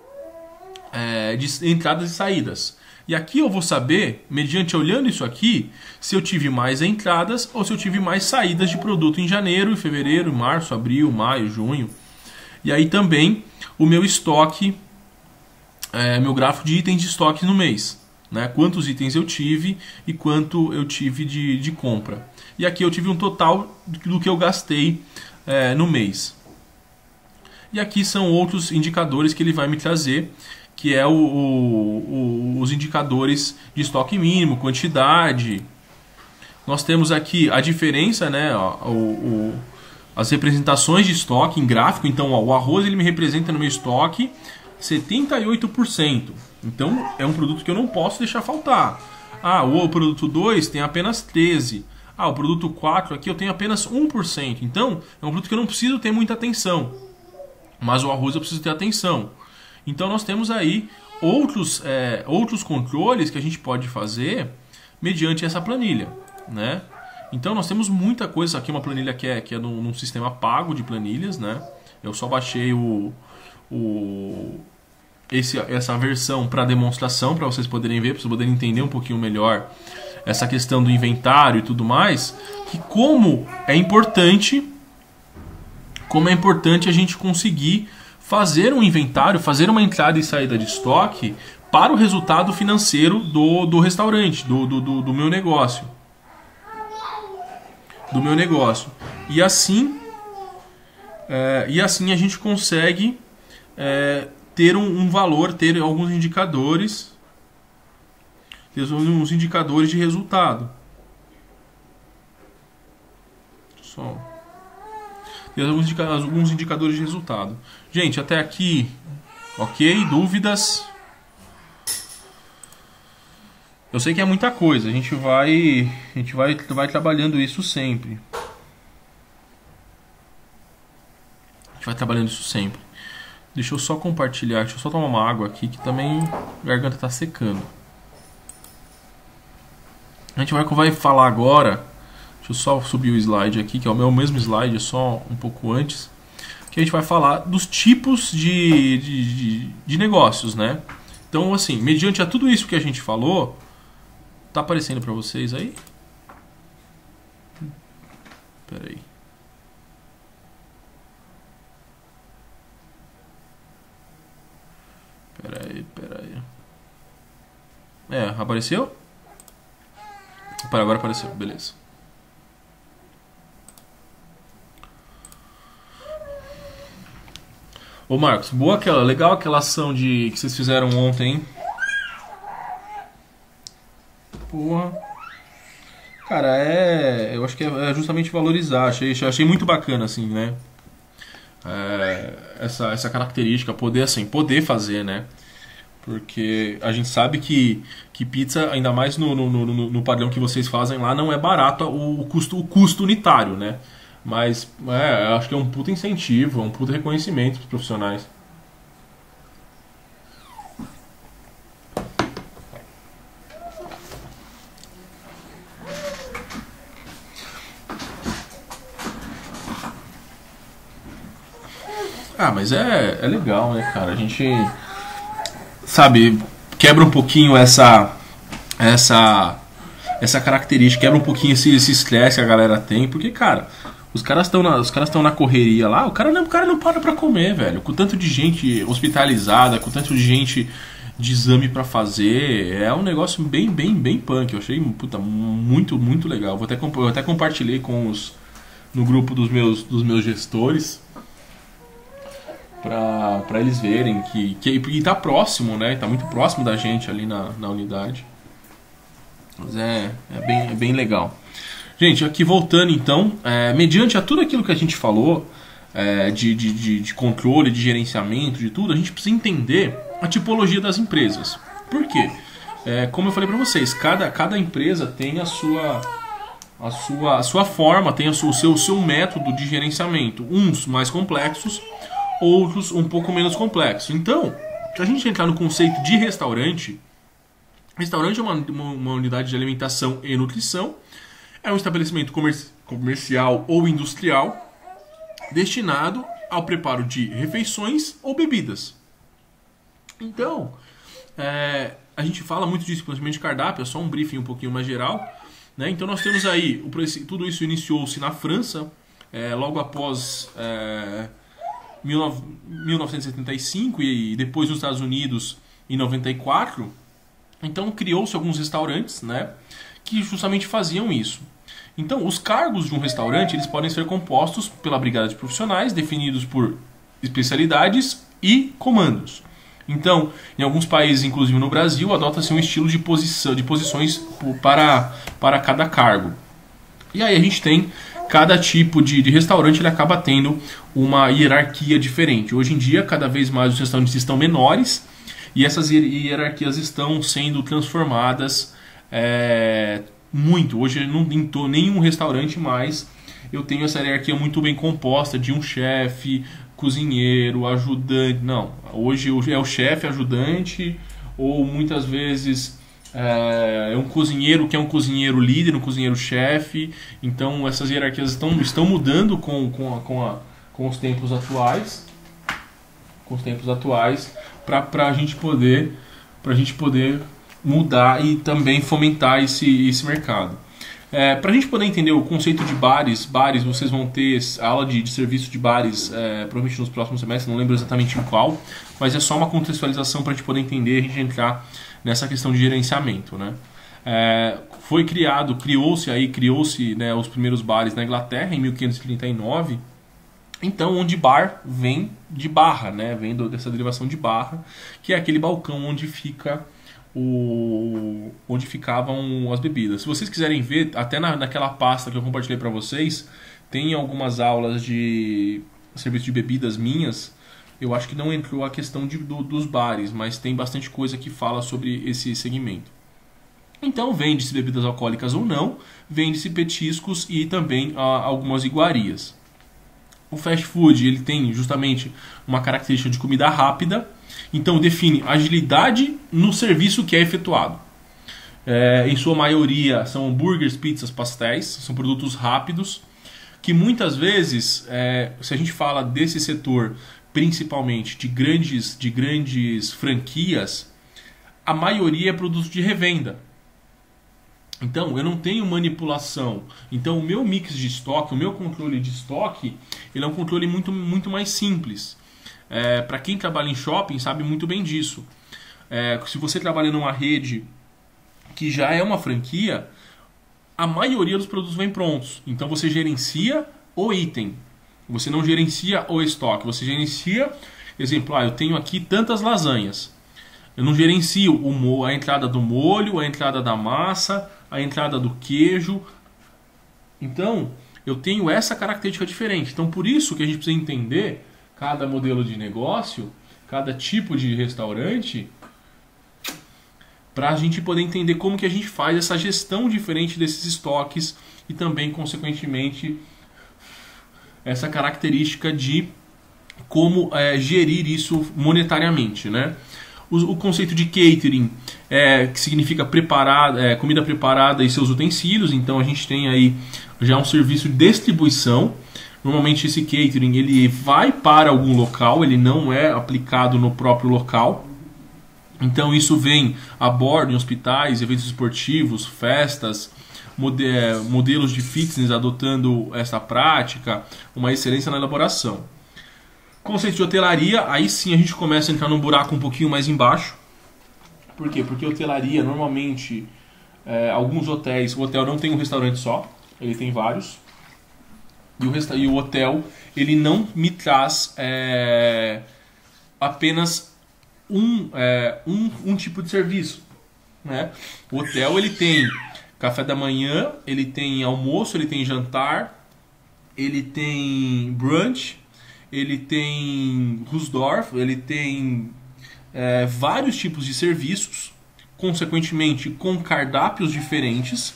de entradas e saídas. E aqui eu vou saber, mediante olhando isso aqui, se eu tive mais entradas ou se eu tive mais saídas de produto em janeiro, fevereiro, março, abril, maio, junho. E aí também o meu estoque, meu gráfico de itens de estoque no mês, né? Quantos itens eu tive e quanto eu tive de compra. E aqui eu tive um total do que eu gastei no mês. E aqui são outros indicadores que ele vai me trazer, que é os indicadores de estoque mínimo, quantidade. Nós temos aqui a diferença, né? As representações de estoque em gráfico. Então, o arroz ele me representa no meu estoque 78%. Então, é um produto que eu não posso deixar faltar. O produto 2 tem apenas 13%. O produto 4 aqui eu tenho apenas 1%. Então, é um produto que eu não preciso ter muita atenção. Mas o arroz eu preciso ter atenção. Então, nós temos aí outros controles que a gente pode fazer mediante essa planilha, né? Então, nós temos muita coisa. Aqui uma planilha que é num sistema pago de planilhas, né? Eu só baixei essa versão para demonstração, para vocês poderem ver, para vocês poderem entender um pouquinho melhor essa questão do inventário e tudo mais, que como é importante a gente conseguir fazer um inventário, fazer uma entrada e saída de estoque para o resultado financeiro do restaurante, do meu negócio. Do meu negócio. E assim a gente consegue ter um valor, ter alguns indicadores, de resultado. Só ter alguns indicadores de resultado. Gente, até aqui, ok? Dúvidas? Eu sei que é muita coisa. A gente vai trabalhando isso sempre. Deixa eu só compartilhar, deixa eu só tomar uma água aqui que também a garganta tá secando. A gente vai falar agora, deixa eu só subir o slide aqui, que é o meu mesmo slide, só um pouco antes, que a gente vai falar dos tipos de negócios, né? Então, assim, mediante a tudo isso que a gente falou, tá aparecendo para vocês aí? Espera aí. Apareceu? Agora apareceu, beleza. Ô Marcos, legal aquela ação que vocês fizeram ontem, hein? Porra. Cara, eu acho que é justamente valorizar. Achei muito bacana, assim, né? Essa característica, poder fazer, né? Porque a gente sabe que pizza, ainda mais no padrão que vocês fazem lá, não é barato o custo unitário, né? Mas acho que é um puta incentivo, é um puta reconhecimento para os profissionais. Mas é legal, né, cara? A gente, sabe, quebra um pouquinho essa característica, quebra um pouquinho esse estresse que a galera tem, porque, cara, os caras estão na correria lá, o cara não para pra comer, velho. Com tanto de gente hospitalizada, com tanto de gente de exame pra fazer, é um negócio bem punk. Eu achei, puta, muito legal. Eu até compartilhei no grupo dos meus gestores, pra eles verem que tá próximo, né? Tá muito próximo da gente ali na unidade. Mas é bem legal. Gente, aqui voltando então, mediante a tudo aquilo que a gente falou, de controle, de gerenciamento, de tudo, a gente precisa entender a tipologia das empresas. Por quê? Como eu falei para vocês, cada empresa tem a sua forma, tem o seu método de gerenciamento. Uns mais complexos, outros um pouco menos complexos. Então, se a gente entrar no conceito de restaurante é uma unidade de alimentação e nutrição. É um estabelecimento comercial ou industrial destinado ao preparo de refeições ou bebidas. Então, a gente fala muito disso, principalmente de cardápio, é só um briefing um pouquinho mais geral, né? Então nós temos aí, tudo isso iniciou-se na França, logo após 1975 e depois nos Estados Unidos em 94. Então criou-se alguns restaurantes, né, que justamente faziam isso. Então os cargos de um restaurante eles podem ser compostos pela brigada de profissionais, definidos por especialidades e comandos. Então, em alguns países, inclusive no Brasil, adota-se um estilo de posições para cada cargo. E aí a gente tem cada tipo de restaurante, ele acaba tendo uma hierarquia diferente. Hoje em dia, cada vez mais os restaurantes estão menores e essas hierarquias estão sendo transformadas muito. Hoje, em nenhum restaurante mais eu tenho essa hierarquia muito bem composta de um chefe, cozinheiro, ajudante. Não, hoje é o chefe, ajudante, ou muitas vezes é um cozinheiro que é um cozinheiro líder, um cozinheiro chefe. Então essas hierarquias estão mudando com com os tempos atuais, para a gente poder mudar e também fomentar esse mercado. Para a gente poder entender o conceito de bares, vocês vão ter aula de serviço de bares provavelmente nos próximos semestres, não lembro exatamente em qual, mas é só uma contextualização para a gente poder entender e a gente entrar nessa questão de gerenciamento, né? Criou-se, né, os primeiros bares na Inglaterra em 1539. Então, onde bar vem de barra, né? Vem dessa derivação de barra, que é aquele balcão onde ficavam as bebidas. Se vocês quiserem ver, até naquela pasta que eu compartilhei para vocês, tem algumas aulas de serviço de bebidas minhas. Eu acho que não entrou a questão dos bares, mas tem bastante coisa que fala sobre esse segmento. Então, vende-se bebidas alcoólicas ou não, vende-se petiscos e também algumas iguarias. O fast food ele tem justamente uma característica de comida rápida, então define agilidade no serviço que é efetuado. Em sua maioria são hambúrgueres, pizzas, pastéis, são produtos rápidos, que muitas vezes, se a gente fala desse setor principalmente de grandes franquias, a maioria é produto de revenda. Então, eu não tenho manipulação. Então, o meu mix de estoque, o meu controle de estoque, ele é um controle muito, muito mais simples. Para quem trabalha em shopping, sabe muito bem disso. Se você trabalha numa rede que já é uma franquia, a maioria dos produtos vem prontos. Então, você gerencia o item. Você não gerencia o estoque. Você gerencia, exemplo, eu tenho aqui tantas lasanhas. Eu não gerencio a entrada do molho, a entrada da massa, a entrada do queijo. Então, eu tenho essa característica diferente. Então, por isso que a gente precisa entender cada modelo de negócio, cada tipo de restaurante, para a gente poder entender como que a gente faz essa gestão diferente desses estoques e também, consequentemente, essa característica de como gerir isso monetariamente, né? O conceito de catering, que significa comida preparada e seus utensílios. Então a gente tem aí já um serviço de distribuição. Normalmente esse catering ele vai para algum local, ele não é aplicado no próprio local. Então isso vem a bordo em hospitais, eventos esportivos, festas, modelos de fitness adotando essa prática, uma excelência na elaboração. Conceito de hotelaria, aí sim a gente começa a entrar num buraco um pouquinho mais embaixo. Por quê? Porque hotelaria, normalmente, alguns hotéis, o hotel não tem um restaurante só, ele tem vários. E o hotel, ele não me traz apenas um tipo de serviço, né? O hotel, ele tem café da manhã, ele tem almoço, ele tem jantar, ele tem brunch, ele tem Rusdorf, ele tem vários tipos de serviços, consequentemente com cardápios diferentes,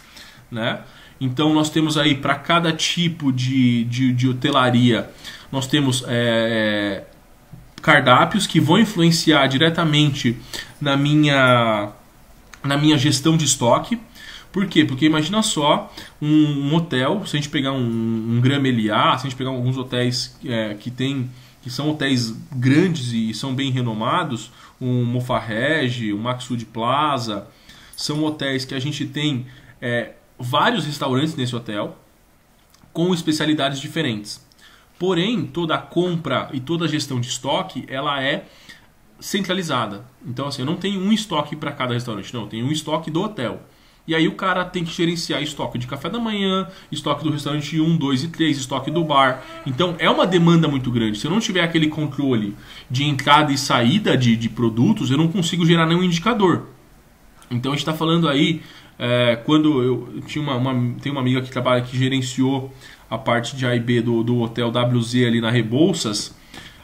né? Então nós temos aí para cada tipo de hotelaria, nós temos cardápios que vão influenciar diretamente na minha gestão de estoque. Por quê? Porque imagina só um hotel, se a gente pegar um Grand Meliá, se a gente pegar alguns hotéis que são hotéis grandes e são bem renomados, um Mofarrege, um Maxud Plaza, são hotéis que a gente tem vários restaurantes nesse hotel com especialidades diferentes. Porém, toda a compra e toda a gestão de estoque, ela é centralizada. Então, assim, eu não tenho um estoque para cada restaurante, não, eu tenho um estoque do hotel. E aí o cara tem que gerenciar estoque de café da manhã, estoque do restaurante 1, 2 e 3, estoque do bar. Então é uma demanda muito grande. Se eu não tiver aquele controle de entrada e saída de produtos, eu não consigo gerar nenhum indicador. Então a gente está falando aí, quando eu tem uma amiga que gerenciou a parte de A e B do hotel WZ ali na Rebouças,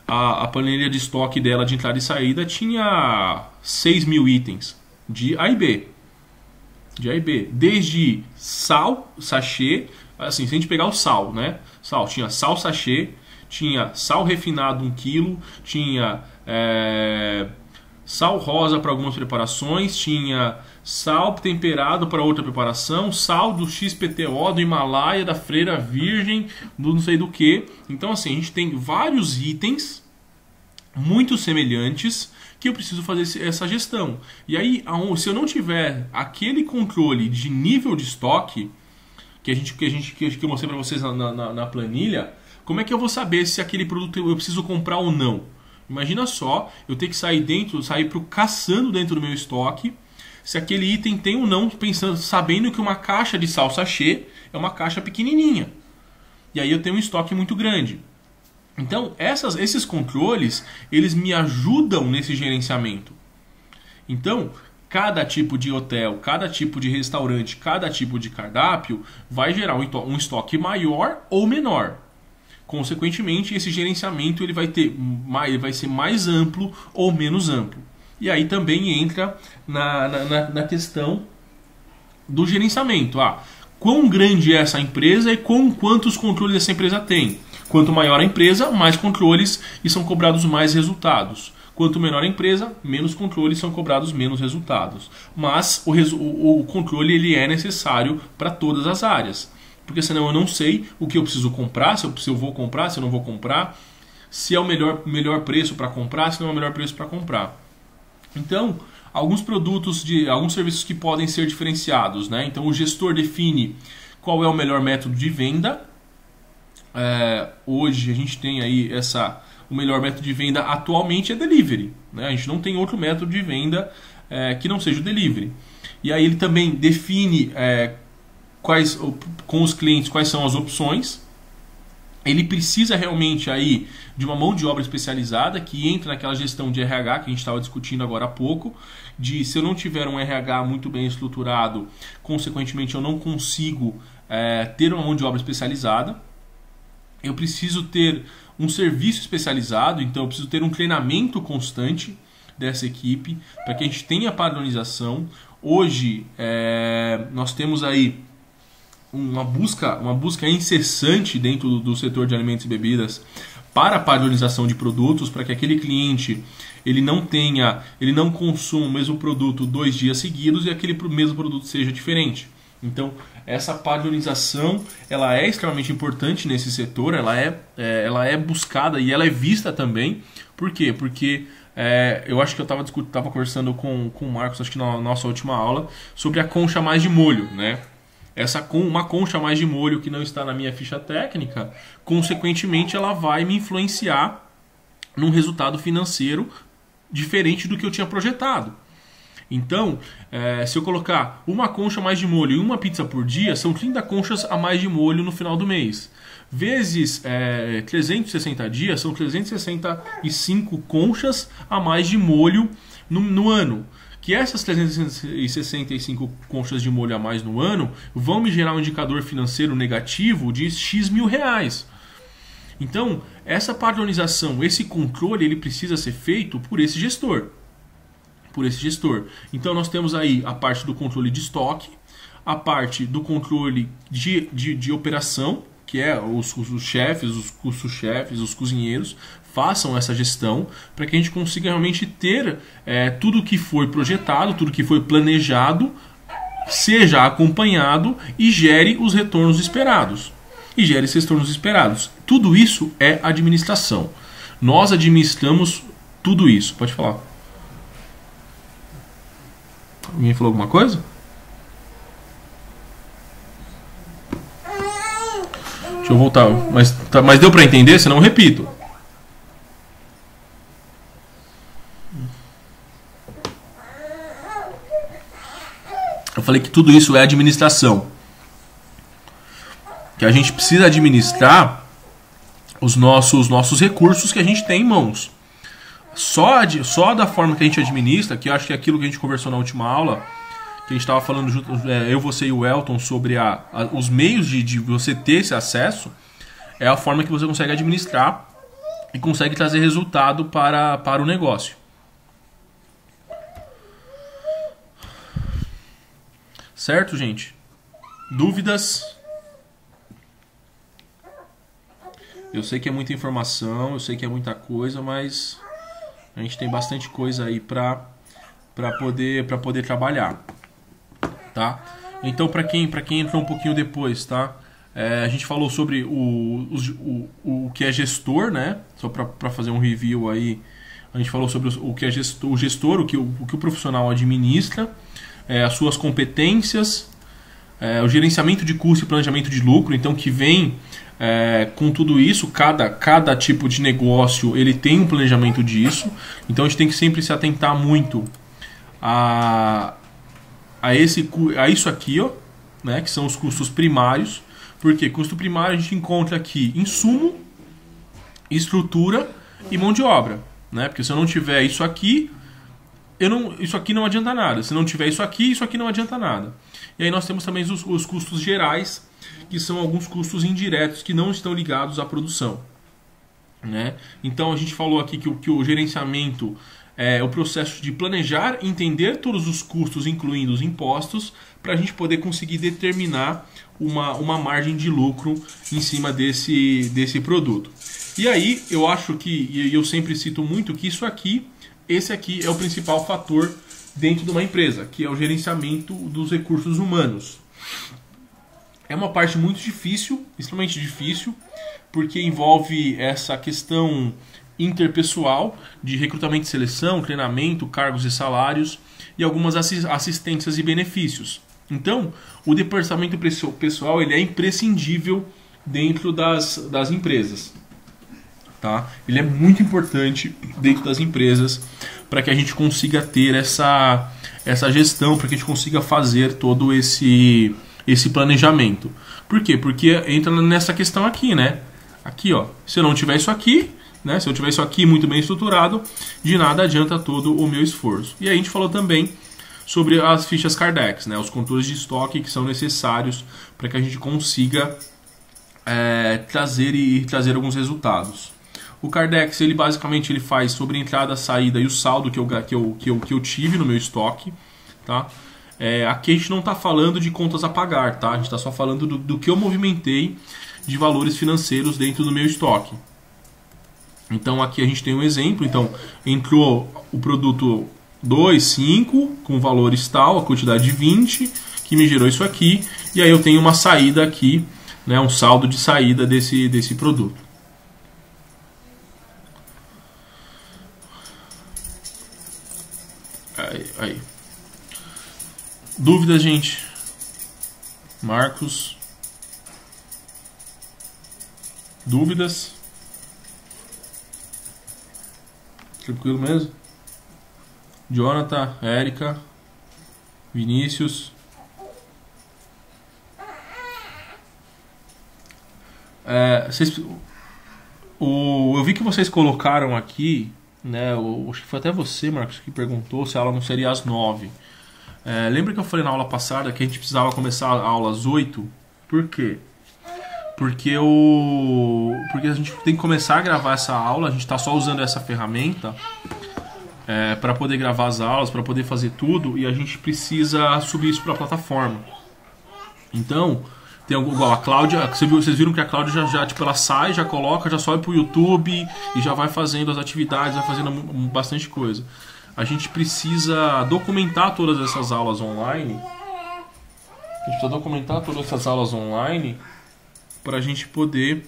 a planilha de estoque dela de entrada e saída tinha 6 mil itens de A e B. De A e B, desde sal, sachê, assim, se a gente pegar o sal, né? Sal, tinha sal sachê, tinha sal refinado 1 kg, tinha sal rosa para algumas preparações, tinha sal temperado para outra preparação, sal do XPTO, do Himalaia, da Freira Virgem, do não sei do que. Então assim, a gente tem vários itens muito semelhantes que eu preciso fazer essa gestão. E aí, se eu não tiver aquele controle de nível de estoque que eu mostrei para vocês na planilha, como é que eu vou saber se aquele produto eu preciso comprar ou não? Imagina só, eu ter que sair caçando dentro do meu estoque se aquele item tem ou não, sabendo que uma caixa de sal sachê é uma caixa pequenininha. E aí eu tenho um estoque muito grande. Então, esses controles, eles me ajudam nesse gerenciamento. Então, cada tipo de hotel, cada tipo de restaurante, cada tipo de cardápio vai gerar um estoque maior ou menor. Consequentemente, esse gerenciamento ele vai ser mais amplo ou menos amplo. E aí também entra na questão do gerenciamento. Quão grande é essa empresa e quantos controles essa empresa tem. Quanto maior a empresa, mais controles e são cobrados mais resultados. Quanto menor a empresa, menos controles são cobrados menos resultados. Mas o controle ele é necessário para todas as áreas. Porque senão eu não sei o que eu preciso comprar, se eu vou comprar, se eu não vou comprar, se é o melhor preço para comprar, se não é o melhor preço para comprar. Então, alguns serviços que podem ser diferenciados, né? Então, o gestor define qual é o melhor método de venda. Hoje a gente tem aí o melhor método de venda atualmente é delivery, né? A gente não tem outro método de venda que não seja o delivery. E aí ele também define com os clientes quais são as opções. Ele precisa realmente aí de uma mão de obra especializada que entra naquela gestão de RH que a gente estava discutindo agora há pouco, de se eu não tiver um RH muito bem estruturado, consequentemente eu não consigo ter uma mão de obra especializada. Eu preciso ter um serviço especializado, então eu preciso ter um treinamento constante dessa equipe para que a gente tenha padronização. Hoje nós temos aí uma busca incessante dentro do setor de alimentos e bebidas para a padronização de produtos, para que aquele cliente ele não consuma o mesmo produto 2 dias seguidos e aquele mesmo produto seja diferente. Então, essa padronização ela é extremamente importante nesse setor, ela é buscada e ela é vista também. Por quê? Porque eu acho que eu estava conversando com o Marcos, acho que na nossa última aula, sobre a concha a mais de molho, né? Uma concha a mais de molho que não está na minha ficha técnica, consequentemente ela vai me influenciar num resultado financeiro diferente do que eu tinha projetado. Então, se eu colocar uma concha a mais de molho e uma pizza por dia, são 30 conchas a mais de molho no final do mês. Vezes 360 dias, são 365 conchas a mais de molho no ano. Que essas 365 conchas de molho a mais no ano vão me gerar um indicador financeiro negativo de X mil reais. Então, essa padronização, esse controle, ele precisa ser feito por esse gestor. Então nós temos aí a parte do controle de estoque, a parte do controle de operação, que é os chefes, os custos-chefes, os cozinheiros façam essa gestão para que a gente consiga realmente ter tudo que foi projetado, tudo que foi planejado, seja acompanhado e gere os retornos esperados. Tudo isso é administração. Nós administramos tudo isso. Pode falar. Alguém falou alguma coisa? Deixa eu voltar. Mas deu para entender? Senão eu repito. Eu falei que tudo isso é administração. Que a gente precisa administrar os nossos recursos que a gente tem em mãos. Só da forma que a gente administra, que eu acho que é aquilo que a gente conversou na última aula, que a gente estava falando junto, eu, você e o Elton, sobre os meios de você ter esse acesso, é a forma que você consegue administrar e consegue trazer resultado para o negócio. Certo, gente? Dúvidas? Eu sei que é muita informação, eu sei que é muita coisa, mas a A gente tem bastante coisa aí para poder trabalhar, tá? Então, para quem entrou um pouquinho depois, tá? A gente falou sobre o que é gestor, né? Só para fazer um review aí, a gente falou sobre o que é gestor, o que o profissional administra, as suas competências, o gerenciamento de custo e planejamento de lucro, então que vem com tudo isso. Cada tipo de negócio ele tem um planejamento disso, então a gente tem que sempre se atentar muito a isso aqui, ó, né, que são os custos primários. Porque custo primário a gente encontra aqui insumo, estrutura e mão de obra, né? Porque se eu não tiver isso aqui, isso aqui não adianta nada. Se não tiver isso aqui não adianta nada. E aí nós temos também os custos gerais, que são alguns custos indiretos que não estão ligados à produção, né? Então a gente falou aqui que o gerenciamento é o processo de planejar, entender todos os custos, incluindo os impostos, para a gente poder conseguir determinar uma margem de lucro em cima desse produto. E aí eu acho que, e eu sempre cito muito, que esse aqui é o principal fator dentro de uma empresa, que é o gerenciamento dos recursos humanos. É uma parte muito difícil, extremamente difícil, porque envolve essa questão interpessoal de recrutamento e seleção, treinamento, cargos e salários e algumas assistências e benefícios. Então, o departamento pessoal ele é imprescindível dentro das empresas, tá? Ele é muito importante dentro das empresas para que a gente consiga ter essa gestão, para que a gente consiga fazer todo esse planejamento. Por quê? Porque entra nessa questão aqui, né? Aqui, ó, se eu não tiver isso aqui, né? Se eu tiver isso aqui muito bem estruturado, de nada adianta todo o meu esforço. E aí a gente falou também sobre as fichas Kardex, né? Os controles de estoque que são necessários para que a gente consiga trazer alguns resultados. O Kardex, ele basicamente faz sobre a entrada, a saída e o saldo que eu tive no meu estoque, tá? Aqui a gente não está falando de contas a pagar, tá? A gente está só falando do que eu movimentei de valores financeiros dentro do meu estoque. Então aqui a gente tem um exemplo. Então entrou o produto 2, 5 com valores tal, a quantidade de 20 que me gerou isso aqui, e aí eu tenho uma saída aqui, né, um saldo de saída desse produto. Aí. Dúvidas, gente? Marcos? Dúvidas? Tranquilo mesmo? Jonathan, Érica, Vinícius. Eu vi que vocês colocaram aqui, né? Acho que foi até você, Marcos, que perguntou se a aula não seria às 9. Lembra que eu falei na aula passada que a gente precisava começar a aula às 8? Por quê? Porque a gente tem que começar a gravar essa aula. A gente está só usando essa ferramenta para poder gravar as aulas, para poder fazer tudo, e a gente precisa subir isso para a plataforma. Então, tem igual a Cláudia, vocês viram que a Cláudia já tipo, ela sai, já coloca, já sobe para o YouTube e já vai fazendo as atividades, vai fazendo bastante coisa. A gente precisa documentar todas essas aulas online. Para a gente poder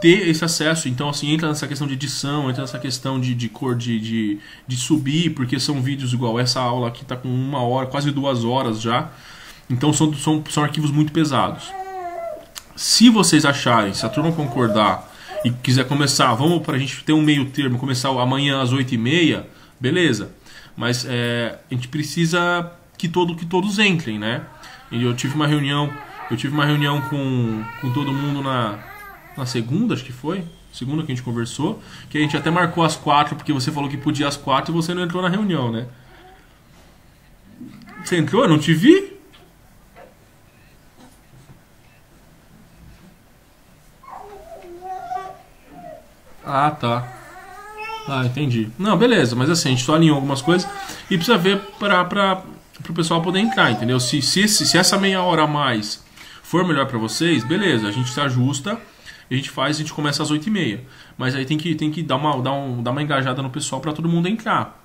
ter esse acesso. Então assim, entra nessa questão de edição, entra nessa questão de cor, de subir, porque são vídeos igual essa aula aqui está com 1 hora, quase 2 horas já. Então são arquivos muito pesados. Se vocês acharem, se a turma concordar e quiser começar, vamos para a gente ter um meio termo, começar amanhã às 8h30, beleza. Mas a gente precisa que todos entrem, né? E eu tive uma reunião com todo mundo na segunda, acho que foi. Segunda que a gente conversou. Que a gente até marcou às 4, porque você falou que podia às 4 e você não entrou na reunião, né? Você entrou? Eu não te vi? Ah, tá. Ah, entendi. Não, beleza. Mas assim, a gente só alinhou algumas coisas e precisa ver para o pessoal poder entrar, entendeu? Se essa meia hora a mais for melhor para vocês, beleza, a gente se ajusta E a gente começa às 8h30. Mas aí tem que dar uma engajada no pessoal para todo mundo entrar.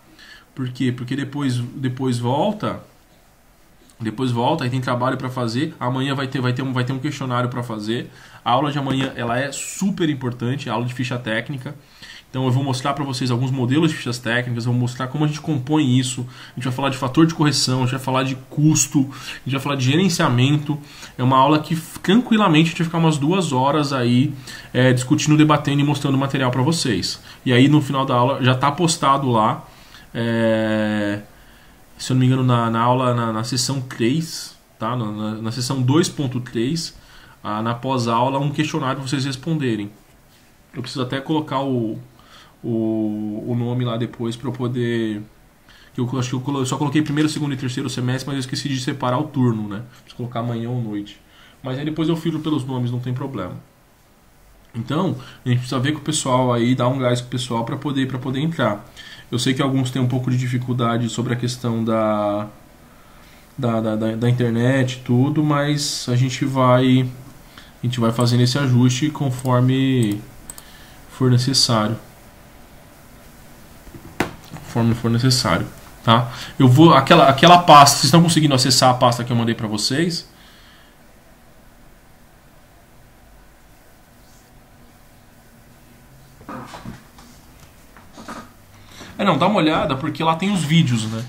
Por quê? Porque depois volta. Depois volta, aí tem trabalho para fazer. Amanhã vai ter um questionário para fazer. A aula de amanhã ela é super importante, a aula de ficha técnica. Então eu vou mostrar para vocês alguns modelos de fichas técnicas, vou mostrar como a gente compõe isso. A gente vai falar de fator de correção, a gente vai falar de custo, a gente vai falar de gerenciamento. É uma aula que tranquilamente a gente vai ficar umas 2 horas aí discutindo, debatendo e mostrando material para vocês. E aí no final da aula já está postado lá. Se eu não me engano, na aula, na sessão 3, tá? Na sessão 2.3, na pós-aula, um questionário para vocês responderem. Eu preciso até colocar o nome lá depois para eu poder... Eu acho que eu só coloquei primeiro, segundo e terceiro semestre, mas eu esqueci de separar o turno, né? Preciso colocar manhã ou noite. Mas aí depois eu filtro pelos nomes, não tem problema. Então, a gente precisa ver com o pessoal aí, dar um gás com o pessoal para poder entrar. Eu sei que alguns têm um pouco de dificuldade sobre a questão da internet e tudo, mas a gente vai fazendo esse ajuste conforme for necessário. Conforme for necessário, tá? Eu vou aquela pasta, vocês estão conseguindo acessar a pasta que eu mandei para vocês? Não, dá uma olhada, porque lá tem os vídeos, né?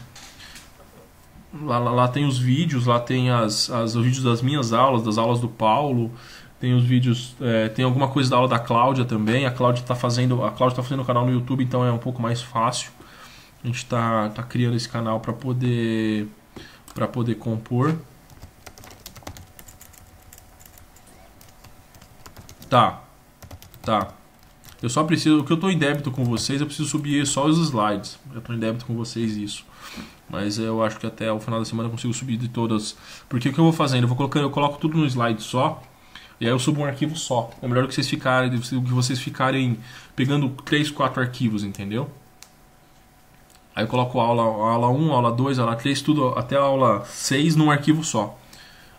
Lá tem os vídeos, lá tem os vídeos das minhas aulas, das aulas do Paulo, tem os vídeos, tem alguma coisa da aula da Cláudia também. A Cláudia tá fazendo o canal no YouTube, então é um pouco mais fácil. A gente tá criando esse canal para poder compor. Tá. Eu só preciso, o que eu tô em débito com vocês, eu preciso subir só os slides. Eu tô em débito com vocês isso. Mas eu acho que até o final da semana eu consigo subir de todas. Porque o que eu vou fazendo? Eu coloco tudo no slide só. E aí eu subo um arquivo só. É melhor que vocês ficarem pegando 3, 4 arquivos, entendeu? Aí eu coloco a aula 1, a aula 2, a aula 3, tudo até a aula 6 num arquivo só.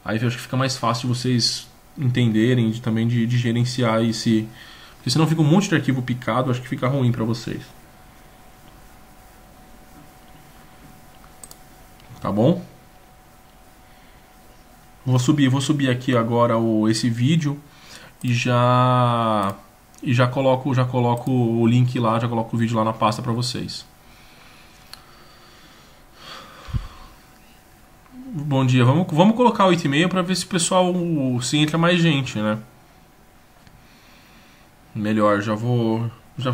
Aí eu acho que fica mais fácil de vocês entenderem também de gerenciar esse... Porque senão fica um monte de arquivo picado, acho que fica ruim para vocês. Tá bom? Vou subir aqui agora esse vídeo e já coloco o link lá, já coloco o vídeo lá na pasta para vocês. Bom dia, vamos colocar 8h30 para ver se o pessoal se entra mais gente, né? Melhor,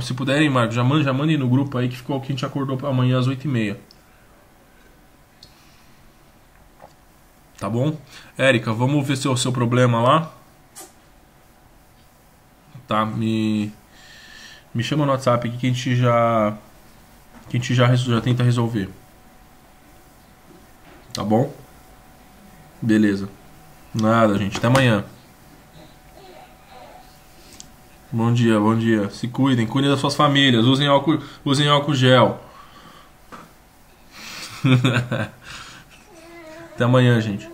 se puderem, Marcos, já mandem no grupo aí que a gente acordou amanhã às 8h30. Tá bom? Érica, vamos ver o seu problema lá. Tá, me chama no WhatsApp aqui que a gente já tenta resolver. Tá bom? Beleza. Nada, gente. Até amanhã. Bom dia, bom dia. Se cuidem das suas famílias. Usem álcool gel. Até amanhã, gente.